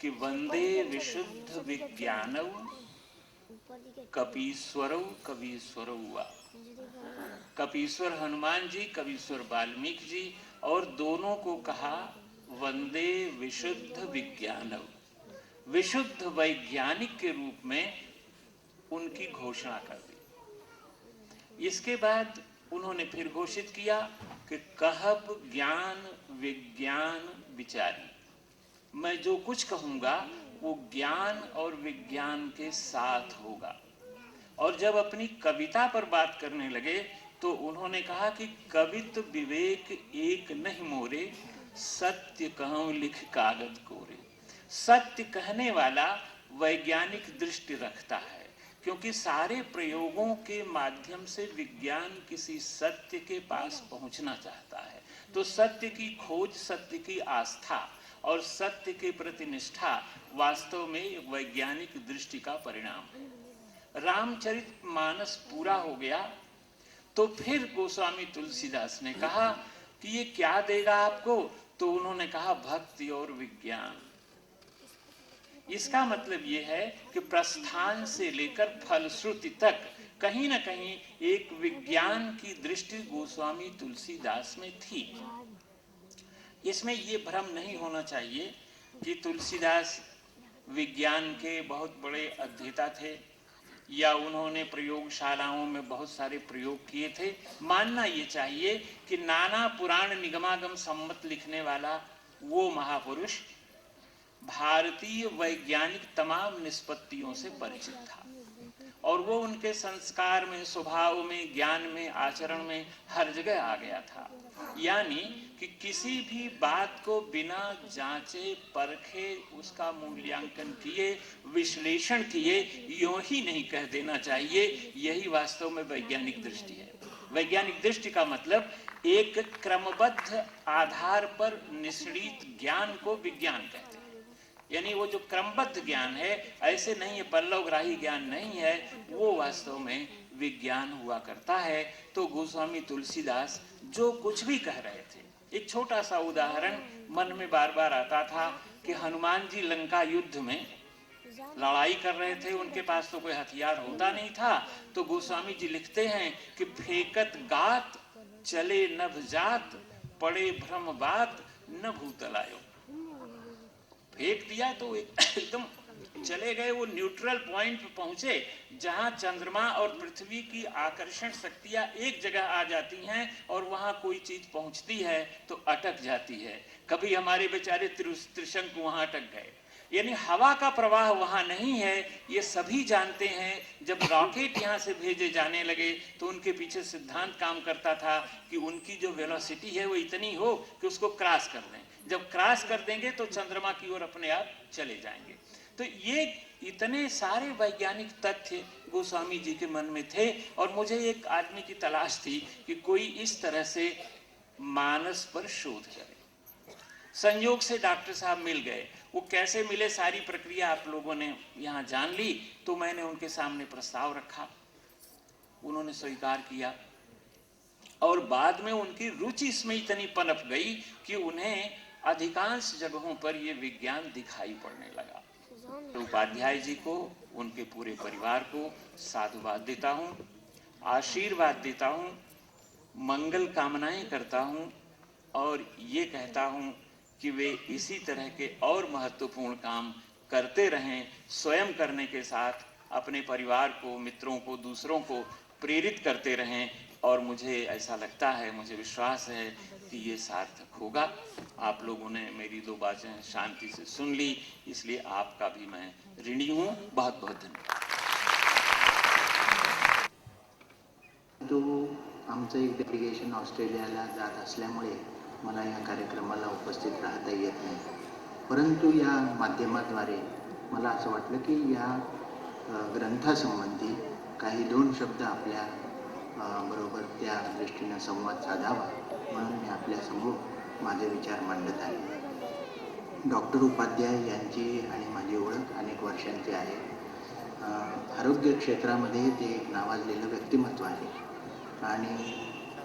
कि वंदे विशुद्ध विज्ञानौ कपीश्वरौ कवीश्वरौ वा। कपीश्वर हनुमान जी, कवीश्वर वाल्मीकि जी, और दोनों को कहा वंदे विशुद्ध विज्ञानौ, विशुद्ध वैज्ञानिक के रूप में उनकी घोषणा कर दी। इसके बाद उन्होंने फिर घोषित किया कि कहब ज्ञान विज्ञान विचारी, मैं जो कुछ कहूँगा वो ज्ञान और विज्ञान के साथ होगा। और जब अपनी कविता पर बात करने लगे तो उन्होंने कहा कि कवित विवेक एक नहीं मोरे, सत्य कहूँ लिख कागज कोरे। सत्य कहने वाला वैज्ञानिक दृष्टि रखता है, क्योंकि सारे प्रयोगों के माध्यम से विज्ञान किसी सत्य के पास पहुंचना चाहता है। तो सत्य की खोज, सत्य की आस्था और सत्य के प्रति निष्ठा वास्तव में एक वैज्ञानिक दृष्टि का परिणाम है। रामचरितमानस पूरा हो गया तो फिर गोस्वामी तुलसीदास ने कहा कि ये क्या देगा आपको, तो उन्होंने कहा भक्ति और विज्ञान। इसका मतलब ये है कि प्रस्थान से लेकर फलश्रुति तक कहीं ना कहीं एक विज्ञान की दृष्टि गोस्वामी तुलसीदास में थी। इसमें ये भ्रम नहीं होना चाहिए कि तुलसीदास विज्ञान के बहुत बड़े अध्येता थे या उन्होंने प्रयोगशालाओं में बहुत सारे प्रयोग किए थे। मानना ये चाहिए कि नाना पुराण निगमागम सम्मत लिखने वाला वो महापुरुष भारतीय वैज्ञानिक तमाम निष्पत्तियों से परिचित था और वो उनके संस्कार में, स्वभाव में, ज्ञान में, आचरण में हर जगह आ गया था। यानी कि किसी भी बात को बिना जांचे परखे, उसका मूल्यांकन किए, विश्लेषण किए यूं ही नहीं कह देना चाहिए। यही वास्तव में वैज्ञानिक दृष्टि है। वैज्ञानिक दृष्टि का मतलब एक क्रमबद्ध आधार पर निश्चित ज्ञान को विज्ञान कहते हैं। यानी वो जो क्रमबद्ध ज्ञान है, ऐसे नहीं है, पल्लवग्राही ज्ञान नहीं है, वो वास्तव में विज्ञान हुआ करता है। तो गोस्वामी तुलसीदास जो कुछ भी कह रहे थे, एक छोटा सा उदाहरण मन में बार बार आता था कि हनुमान जी लंका युद्ध में लड़ाई कर रहे थे, उनके पास तो कोई हथियार होता नहीं था। तो गोस्वामी जी लिखते हैं कि फेंकत गात चले नभ जात, पड़े भ्रम बात न भूतलायो। फेंक दिया तो एकदम चले गए, वो न्यूट्रल पॉइंट पे पहुंचे जहां चंद्रमा और पृथ्वी की आकर्षण शक्तियां एक जगह आ जाती हैं और वहां कोई चीज पहुंचती है तो अटक जाती है। कभी हमारे बेचारे त्रिशंकु वहां अटक गए। यानी हवा का प्रवाह वहां नहीं है, ये सभी जानते हैं। जब रॉकेट यहाँ से भेजे जाने लगे तो उनके पीछे सिद्धांत काम करता था कि उनकी जो वेलोसिटी है वो इतनी हो कि उसको क्रॉस कर दें। जब क्रॉस कर देंगे तो चंद्रमा की ओर अपने आप चले जाएंगे। तो ये इतने सारे वैज्ञानिक तथ्य गोस्वामी जी के मन में थे और मुझे एक आदमी की तलाश थी कि कोई इस तरह से मानस पर शोध करे। संयोग से डॉक्टर साहब मिल गए। वो कैसे मिले, सारी प्रक्रिया आप लोगों ने यहाँ जान ली। तो मैंने उनके सामने प्रस्ताव रखा, उन्होंने स्वीकार किया और बाद में उनकी रुचि इसमें इतनी पनप गई कि उन्हें अधिकांश जगहों पर यह विज्ञान दिखाई पड़ने लगा। तो उपाध्याय जी को, उनके पूरे परिवार को साधुवाद देता हूँ, आशीर्वाद देता हूँ, मंगल कामनाएं करता हूँ और ये कहता हूँ कि वे इसी तरह के और महत्वपूर्ण काम करते रहें। स्वयं करने के साथ अपने परिवार को, मित्रों को, दूसरों को प्रेरित करते रहें और मुझे ऐसा लगता है, मुझे विश्वास है कि ये सार्थक होगा। आप लोगों ने मेरी दो बातें शांति से सुन ली, इसलिए आपका भी मैं ऋणी हूँ। बहुत बहुत धन्यवाद।
तो आमचं एक डेलिगेशन ऑस्ट्रेलियाला जात असल्यामुळे मला या कार्यक्रमाला उपस्थित राहता येत नाही, परंतु या माध्यमाद्वारे मला असं वाटलं की या ग्रंथासंबंधी काही दोन शब्द आपल्या बरोबर त्या दृष्टीने संवाद साधावा म्हणून मी आपल्यासमोर माझे विचार मांडत आहे। डॉक्टर उपाध्याय यांची आणि माझी ओळख अनेक वर्षांची आहे। आरोग्य क्षेत्रामध्ये ते एक नावाजलेलं व्यक्तिमत्व आहे आणि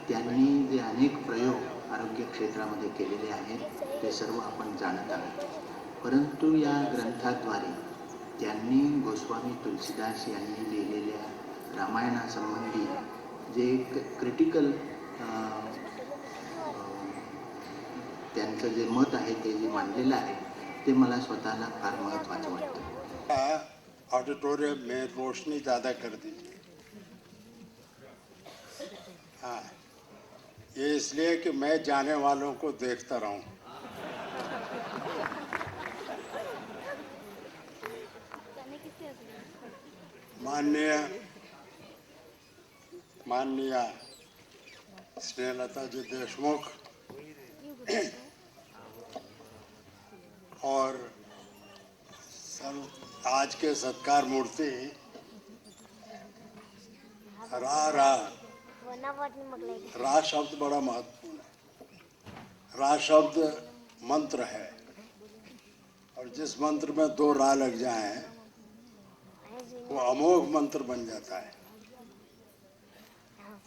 त्यांनी जे अनेक प्रयोग आरोग्य क्षेत्रामध्ये केलेले आहेत ते सर्व आपण जाणत आहोत। परंतु या ग्रंथाद्वारे त्यांनी गोस्वामी तुलसीदास यांनी लिहिलेल्या रामायणासंबंधी जे एक क्रिटिकल त्यांचं जे मत आहे ते जे मांडलेलं आहे ते मला स्वतःला फार महत्त्वाचं वाटतं।
ऑडिटोरियम में रोशनी ज़्यादा कर दीजिए। हाँ, ये इसलिए कि मैं जाने वालों को देखता रहूं। माननीय स्नेहलता जी देशमुख और आज के सत्कार मूर्ति रा शब्द बड़ा महत्वपूर्ण है। रा शब्द मंत्र है, और जिस मंत्र में 2 रा लग जाए वो अमोघ मंत्र बन जाता है।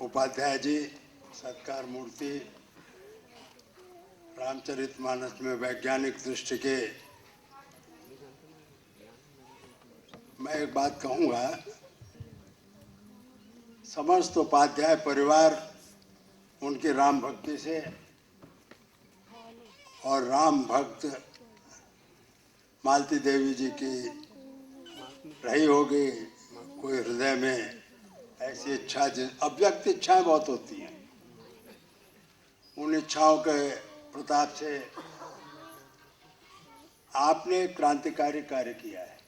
उपाध्याय जी, सत्कार मूर्ति, रामचरितमानस में वैज्ञानिक दृष्टि के, मैं एक बात कहूँगा, समस्त उपाध्याय परिवार उनकी राम भक्ति से और राम भक्त मालती देवी जी की रही होगी कोई हृदय में ऐसी इच्छा, अव्यक्त इच्छाएं बहुत होती हैं। उन इच्छाओं के प्रताप से आपने क्रांतिकारी कार्य किया है।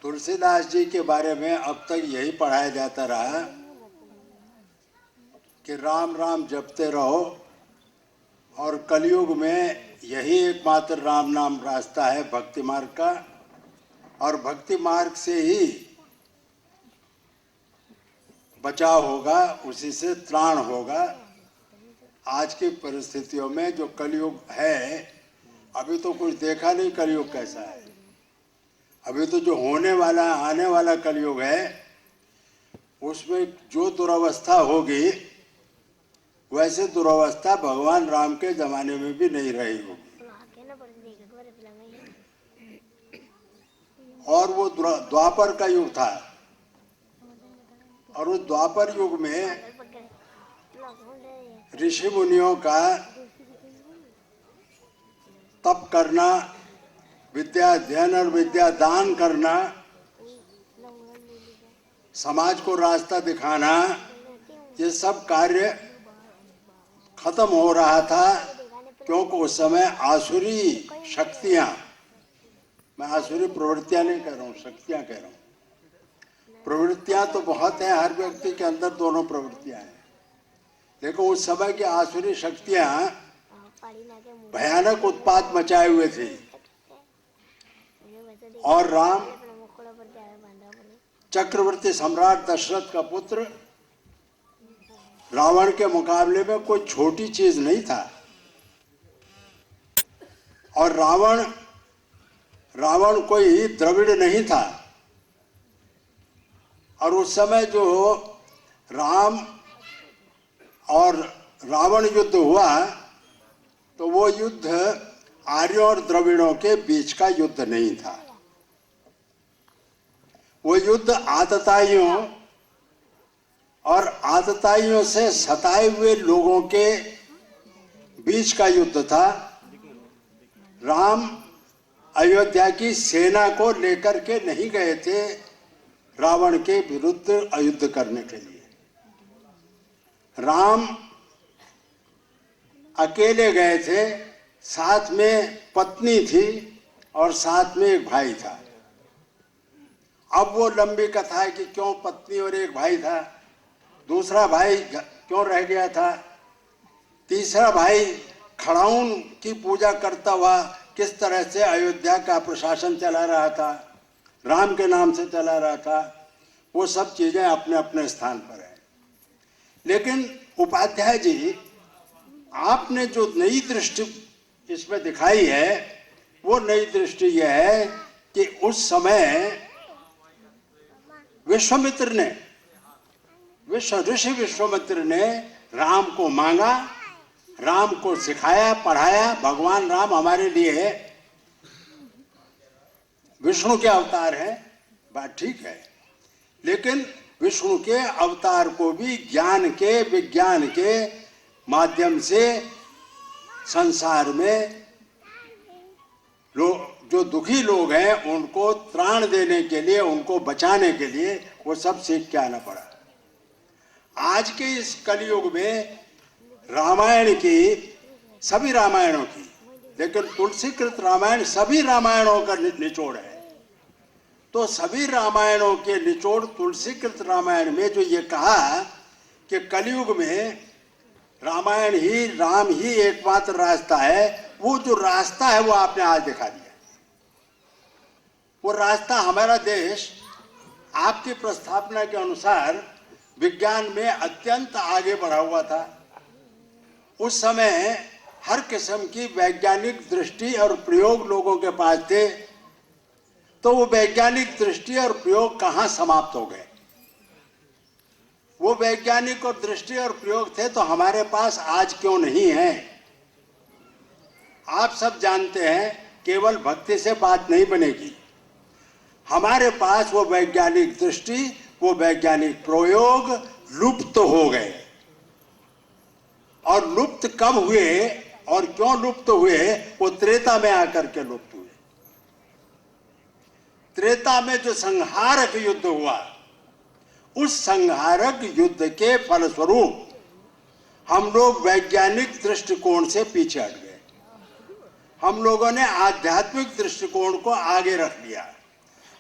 तुलसीदास जी के बारे में अब तक यही पढ़ाया जाता रहा कि राम राम जपते रहो, और कलयुग में यही एकमात्र राम नाम रास्ता है भक्ति मार्ग का, और भक्ति मार्ग से ही बचाव होगा, उसी से त्राण होगा। आज की परिस्थितियों में जो कलयुग है, अभी तो कुछ देखा नहीं कलयुग कैसा है। अभी तो जो होने वाला आने वाला कलयुग है, उसमें जो दुरावस्था होगी वैसे दुरावस्था भगवान राम के जमाने में भी नहीं रही होगी। और वो द्वापर का युग था, और उस द्वापर युग में ऋषि मुनियों का तप करना, विद्या अध्ययन और विद्या दान करना, समाज को रास्ता दिखाना, ये सब कार्य खत्म हो रहा था, क्योंकि उस समय आसुरी शक्तियां, मैं आसुरी प्रवृत्तियां नहीं कह रहा हूँ, शक्तियां कह रहा हूँ। प्रवृत्तियां तो बहुत हैं, हर व्यक्ति के अंदर दोनों प्रवृत्तियां हैं, लेकिन उस समय की आसुरी शक्तियां भयानक उत्पात मचाए हुए थे। और राम चक्रवर्ती सम्राट दशरथ का पुत्र रावण के मुकाबले में कोई छोटी चीज नहीं था। और रावण कोई द्रविड़ नहीं था। और उस समय जो राम और रावण युद्ध हुआ, तो वो युद्ध आर्यों और द्रविड़ों के बीच का युद्ध नहीं था। वो युद्ध आतताइयों और आतताइयों से सताए हुए लोगों के बीच का युद्ध था। राम अयोध्या की सेना को लेकर के नहीं गए थे रावण के विरुद्ध युद्ध करने के लिए। राम अकेले गए थे, साथ में पत्नी थी और साथ में एक भाई था। अब वो लंबी कथा है कि क्यों पत्नी और एक भाई था, दूसरा भाई क्यों रह गया था, तीसरा भाई खड़ाउन की पूजा करता हुआ किस तरह से अयोध्या का प्रशासन चला रहा था, राम के नाम से चला रहा था, वो सब चीजें अपने अपने स्थान पर है। लेकिन उपाध्याय जी, आपने जो नई दृष्टि इसमें दिखाई है, वो नई दृष्टि यह है कि उस समय ऋषि विश्वामित्र ने राम को मांगा, राम को सिखाया, पढ़ाया। भगवान राम हमारे लिए विष्णु के अवतार हैं, बात ठीक है, लेकिन विष्णु के अवतार को भी ज्ञान के, विज्ञान के माध्यम से संसार में जो दुखी लोग हैं उनको त्राण देने के लिए, उनको बचाने के लिए वो सब सीख के आना पड़ा। आज के इस कलयुग में रामायण की, सभी रामायणों की, लेकिन तुलसीकृत रामायण सभी रामायणों का निचोड़ है। तो सभी रामायणों के निचोड़ तुलसीकृत रामायण में जो ये कहा कि कलयुग में रामायण ही, राम ही एकमात्र रास्ता है, वो जो रास्ता है वो आपने आज दिखा दिया। वो रास्ता हमारा देश आपकी प्रस्थापना के अनुसार विज्ञान में अत्यंत आगे बढ़ा हुआ था। उस समय हर किस्म की वैज्ञानिक दृष्टि और प्रयोग लोगों के पास थे, तो वो वैज्ञानिक दृष्टि और प्रयोग कहाँ समाप्त हो गए? वो वैज्ञानिक और दृष्टि और प्रयोग थे तो हमारे पास आज क्यों नहीं है? आप सब जानते हैं केवल भक्ति से बात नहीं बनेगी। हमारे पास वो वैज्ञानिक दृष्टि, वो वैज्ञानिक प्रयोग लुप्त हो गए। और लुप्त कब हुए और क्यों लुप्त हुए? वो त्रेता में आकर के लुप्त हुए। त्रेता में जो संहारक युद्ध हुआ, उस संहारक युद्ध के फलस्वरूप हम लोग वैज्ञानिक दृष्टिकोण से पीछे हट गए। हम लोगों ने आध्यात्मिक दृष्टिकोण को आगे रख लिया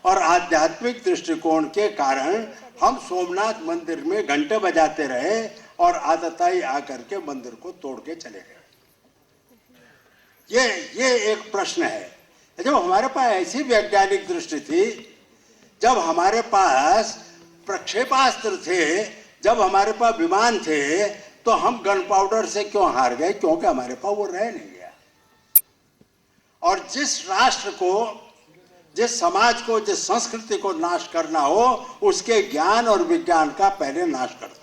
और आध्यात्मिक दृष्टिकोण के कारण हम सोमनाथ मंदिर में घंटे बजाते रहे और आतताई आकर के मंदिर को तोड़ के चले गए। ये एक प्रश्न है। जब हमारे पास ऐसी वैज्ञानिक दृष्टि थी, जब हमारे पास प्रक्षेपास्त्र थे, जब हमारे पास विमान थे, तो हम गन पाउडर से क्यों हार गए? क्योंकि हमारे पास वो रह नहीं गया। और जिस राष्ट्र को, जिस समाज को, जिस संस्कृति को नाश करना हो, उसके ज्ञान और विज्ञान का पहले नाश कर दो।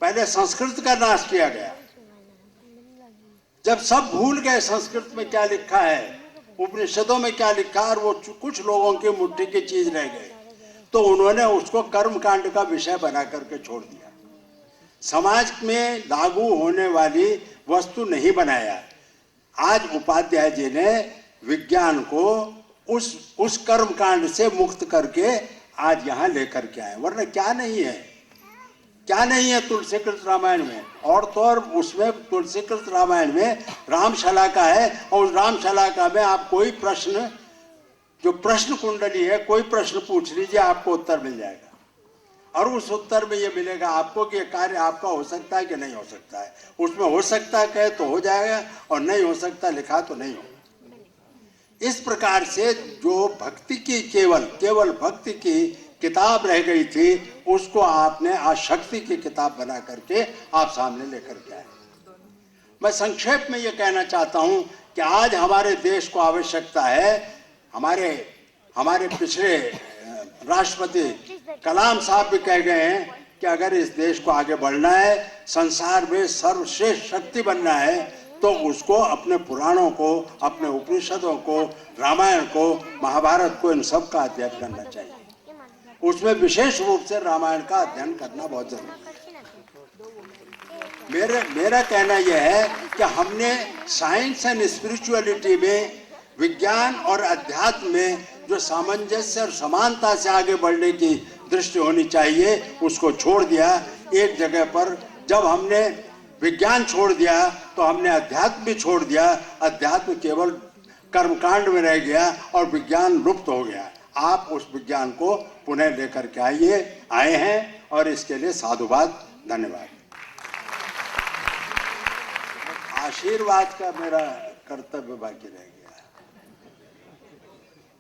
पहले संस्कृत का नाश किया गया। जब सब भूल गए संस्कृत में क्या लिखा है, उपनिषदों में क्या लिखा, और वो कुछ लोगों की मुट्ठी की चीज रह गई, तो उन्होंने उसको कर्मकांड का विषय बना करके छोड़ दिया। समाज में लागू होने वाली वस्तु नहीं बनाया। आज उपाध्याय जी ने विज्ञान को उस कर्मकांड से मुक्त करके आज यहाँ लेकर के आए। वरना क्या नहीं है, क्या नहीं है तुलसीकृत रामायण में? और तो और उसमें तुलसीकृत रामायण में रामशलाका है, और उस रामशलाका में आप कोई प्रश्न, जो प्रश्न कुंडली है, कोई प्रश्न पूछ लीजिए, आपको उत्तर मिल जाएगा। और उस उत्तर में ये मिलेगा आपको कि ये कार्य आपका हो सकता है कि नहीं हो सकता है। उसमें हो सकता है कहे तो हो जाएगा, और नहीं हो सकता लिखा तो नहीं हो। इस प्रकार से जो भक्ति की केवल भक्ति की किताब रह गई थी, उसको आपने आज शक्ति की किताब बना करके आप सामने लेकर के आए। मैं संक्षेप में ये कहना चाहता हूँ कि आज हमारे देश को आवश्यकता है, हमारे पिछले राष्ट्रपति कलाम साहब भी कह गए हैं कि अगर इस देश को आगे बढ़ना है, संसार में सर्वश्रेष्ठ शक्ति बनना है, तो उसको अपने पुराणों को, अपने उपनिषदों को, रामायण को, महाभारत को, इन सब का अध्ययन करना चाहिए। उसमें विशेष रूप से रामायण का अध्ययन करना बहुत जरूरी है। मेरा कहना यह है कि हमने साइंस एंड स्पिरिचुअलिटी में, विज्ञान और अध्यात्म में जो सामंजस्य और समानता से आगे बढ़ने की दृष्टि होनी चाहिए, उसको छोड़ दिया। एक जगह पर जब हमने विज्ञान छोड़ दिया तो हमने अध्यात्म भी छोड़ दिया। अध्यात्म केवल कर्मकांड में रह गया और विज्ञान लुप्त हो गया। आप उस विज्ञान को पुनः लेकर के आए हैं, और इसके लिए साधुवाद, धन्यवाद। आशीर्वाद का मेरा कर्तव्य बाकी रह गया।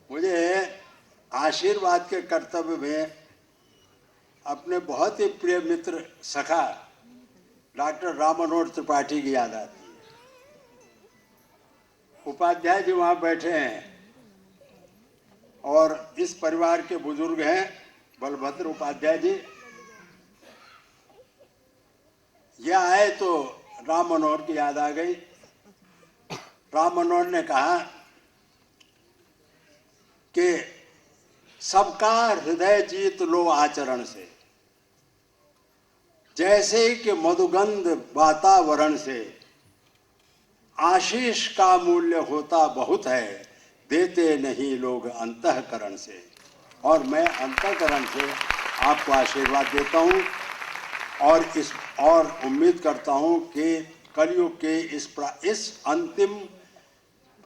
मुझे आशीर्वाद के कर्तव्य में अपने बहुत ही प्रिय मित्र सखा डॉक्टर राम मनोहर त्रिपाठी की याद आती है। उपाध्याय जी वहाँ बैठे हैं, और इस परिवार के बुजुर्ग हैं बलभद्र उपाध्याय जी। ये आए तो राम मनोहर की याद आ गई। राम मनोहर ने कहा कि सबका हृदय जीत लो आचरण से, जैसे कि मधुगंध वातावरण से। आशीष का मूल्य होता बहुत है, देते नहीं लोग अंतःकरण से। और मैं अंतःकरण से आपको आशीर्वाद देता हूँ, और उम्मीद करता हूँ कि कलयुग के इस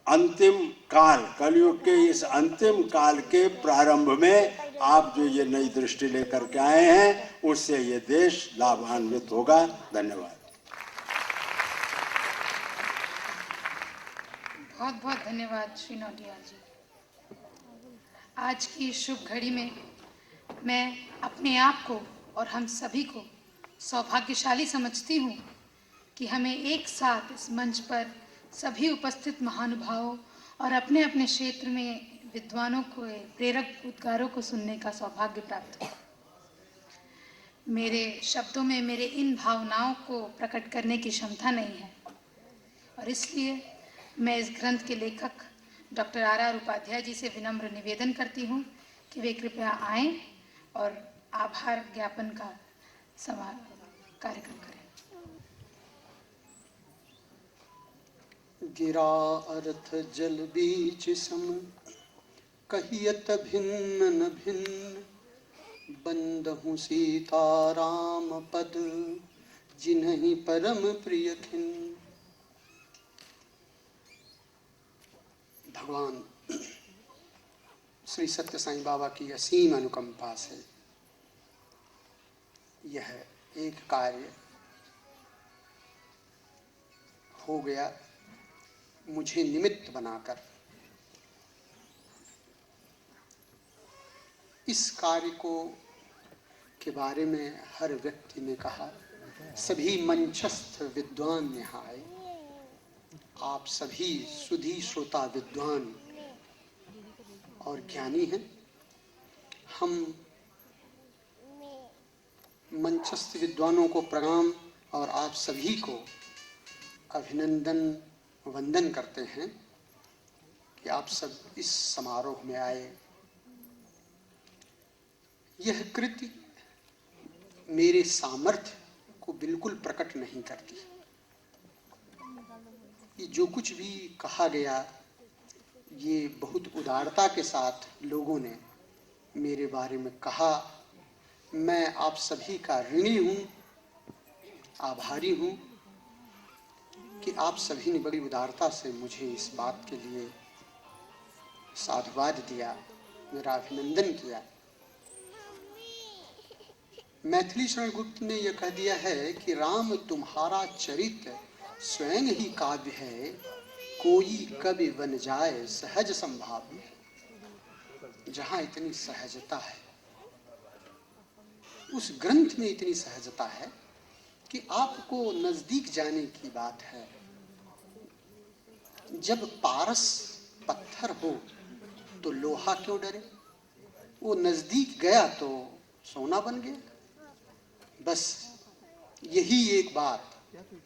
अंतिम काल, कलयुग के इस अंतिम काल के प्रारंभ में आप जो ये नई दृष्टि लेकर के आए हैं, उससे ये देश लाभान्वित होगा। धन्यवाद।
बहुत बहुत धन्यवाद श्री नौटियाल जी। आज की शुभ घड़ी में मैं अपने आप को और हम सभी को सौभाग्यशाली समझती हूँ कि हमें एक साथ इस मंच पर सभी उपस्थित महानुभावों और अपने अपने क्षेत्र में विद्वानों को प्रेरक उद्गारों को सुनने का सौभाग्य प्राप्त हुआ। मेरे शब्दों में मेरे इन भावनाओं को प्रकट करने की क्षमता नहीं है और इसलिए मैं इस ग्रंथ के लेखक डॉक्टर आर उपाध्याय जी से विनम्र निवेदन करती हूँ कि वे कृपया आएं और आभार ज्ञापन का कार्यक्रम करें।
गिरा अर्थ जल बीच सम, कहियत भिन्न न भिन्न, बंदहु सीता राम पद, जिन्हि परम प्रिय खिन्न। भगवान श्री सत्य साईं बाबा की असीम अनुकंपा से यह एक कार्य हो गया, मुझे निमित्त बनाकर। इस कार्य को के बारे में हर व्यक्ति ने कहा, सभी मंचस्थ विद्वान यहाँ आए, आप सभी सुधी श्रोता विद्वान और ज्ञानी हैं। हम मंचस्थ विद्वानों को प्रणाम और आप सभी को अभिनंदन वंदन करते हैं कि आप सब इस समारोह में आए। यह कृति मेरे सामर्थ्य को बिल्कुल प्रकट नहीं करती। ये जो कुछ भी कहा गया, ये बहुत उदारता के साथ लोगों ने मेरे बारे में कहा। मैं आप सभी का ऋणी हूँ, आभारी हूँ कि आप सभी ने बड़ी उदारता से मुझे इस बात के लिए साधुवाद दिया, मेरा अभिनंदन किया। मैथिली शरण गुप्त ने यह कह दिया है कि राम तुम्हारा चरित्र स्वयं ही काव्य है, कोई कवि बन जाए सहज संभाव्य। जहां इतनी सहजता है, उस ग्रंथ में इतनी सहजता है कि आपको नजदीक जाने की बात है। जब पारस पत्थर हो तो लोहा क्यों डरे, वो नजदीक गया तो सोना बन गया। बस यही एक बात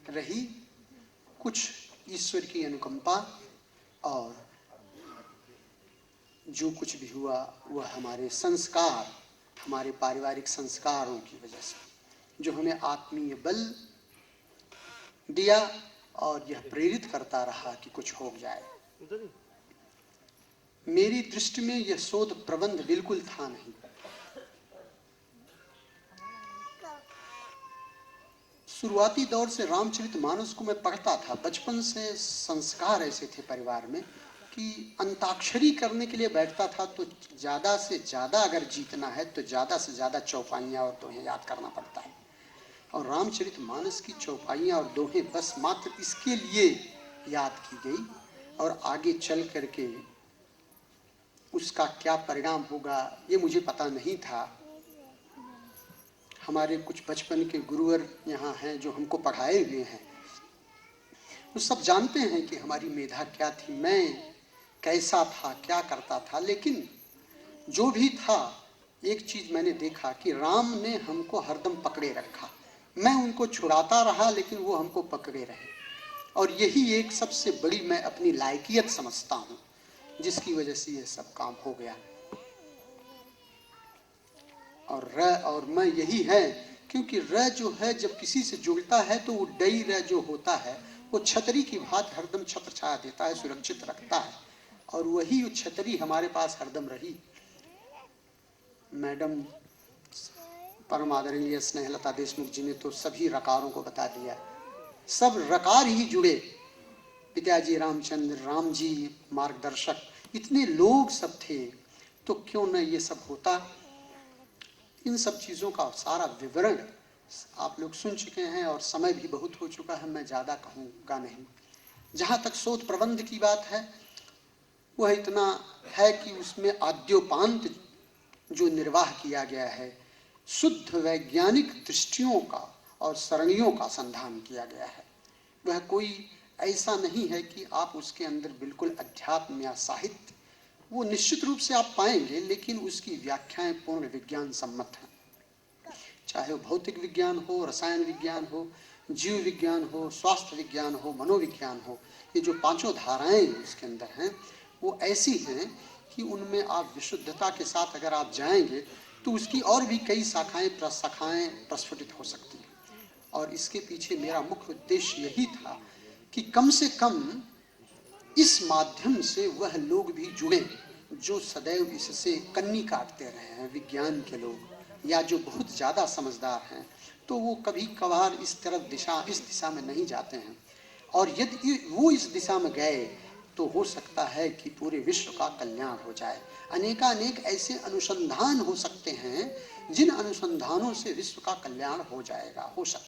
रही, कुछ ईश्वर की अनुकंपा, और जो कुछ भी हुआ वह हमारे संस्कार, हमारे पारिवारिक संस्कारों की वजह से, जो हमें आत्मीय बल दिया और यह प्रेरित करता रहा कि कुछ हो जाए। मेरी दृष्टि में यह शोध प्रबंध बिल्कुल था नहीं। शुरुआती दौर से रामचरितमानस को मैं पढ़ता था। बचपन से संस्कार ऐसे थे परिवार में कि अंताक्षरी करने के लिए बैठता था तो ज़्यादा से ज़्यादा अगर जीतना है तो ज़्यादा से ज़्यादा चौपाइयाँ और दोहें याद करना पड़ता है। और रामचरितमानस की चौपाइयाँ और दोहें बस मात्र इसके लिए याद की गई, और आगे चल करके उसका क्या परिणाम होगा ये मुझे पता नहीं था। हमारे कुछ बचपन के गुरुवर यहाँ हैं जो हमको पढ़ाए हुए हैं, वो सब जानते हैं कि हमारी मेधा क्या थी, मैं कैसा था, क्या करता था। लेकिन जो भी था, एक चीज मैंने देखा कि राम ने हमको हरदम पकड़े रखा। मैं उनको छुड़ाता रहा लेकिन वो हमको पकड़े रहे, और यही एक सबसे बड़ी मैं अपनी लायकियत समझता हूँ, जिसकी वजह से ये सब काम हो गया। और र और मैं यही है, क्योंकि र जो है जब किसी से जुड़ता है तो वो डई र जो होता है वो छतरी की भांति हरदम छत्र छाया देता है, सुरक्षित रखता है, और वही वो छतरी हमारे पास हरदम रही। मैडम परम आदरणीय स्नेहलता देशमुख जी ने तो सभी रकारों को बता दिया, सब रकार ही जुड़े। पिताजी रामचंद्र, राम जी मार्गदर्शक, इतने लोग सब थे, तो क्यों न ये सब होता। इन सब चीज़ों का सारा विवरण आप लोग सुन चुके हैं और समय भी बहुत हो चुका है, मैं ज़्यादा कहूँगा नहीं। जहाँ तक शोध प्रबंध की बात है, वह इतना है कि उसमें आद्योपांत जो निर्वाह किया गया है, शुद्ध वैज्ञानिक दृष्टियों का और सरणियों का संधान किया गया है। वह कोई ऐसा नहीं है कि आप उसके अंदर बिल्कुल अध्यात्म या साहित्य, वो निश्चित रूप से आप पाएंगे, लेकिन उसकी व्याख्याएं पूर्ण विज्ञान सम्मत हैं। चाहे वो भौतिक विज्ञान हो, रसायन विज्ञान हो, जीव विज्ञान हो, स्वास्थ्य विज्ञान हो, मनोविज्ञान हो, ये जो पांचों धाराएं उसके अंदर हैं वो ऐसी हैं कि उनमें आप विशुद्धता के साथ अगर आप जाएंगे तो उसकी और भी कई शाखाएं प्रस्फुटित हो सकती हैं। और इसके पीछे मेरा मुख्य उद्देश्य यही था कि कम से कम इस माध्यम से वह लोग भी जुड़े जो सदैव इससे कन्नी काटते रहे हैं, विज्ञान के लोग या जो बहुत ज़्यादा समझदार हैं, तो वो कभी कभार इस दिशा में नहीं जाते हैं। और यदि वो इस दिशा में गए तो हो सकता है कि पूरे विश्व का कल्याण हो जाए। अनेकानेक ऐसे अनुसंधान हो सकते हैं जिन अनुसंधानों से विश्व का कल्याण हो सकता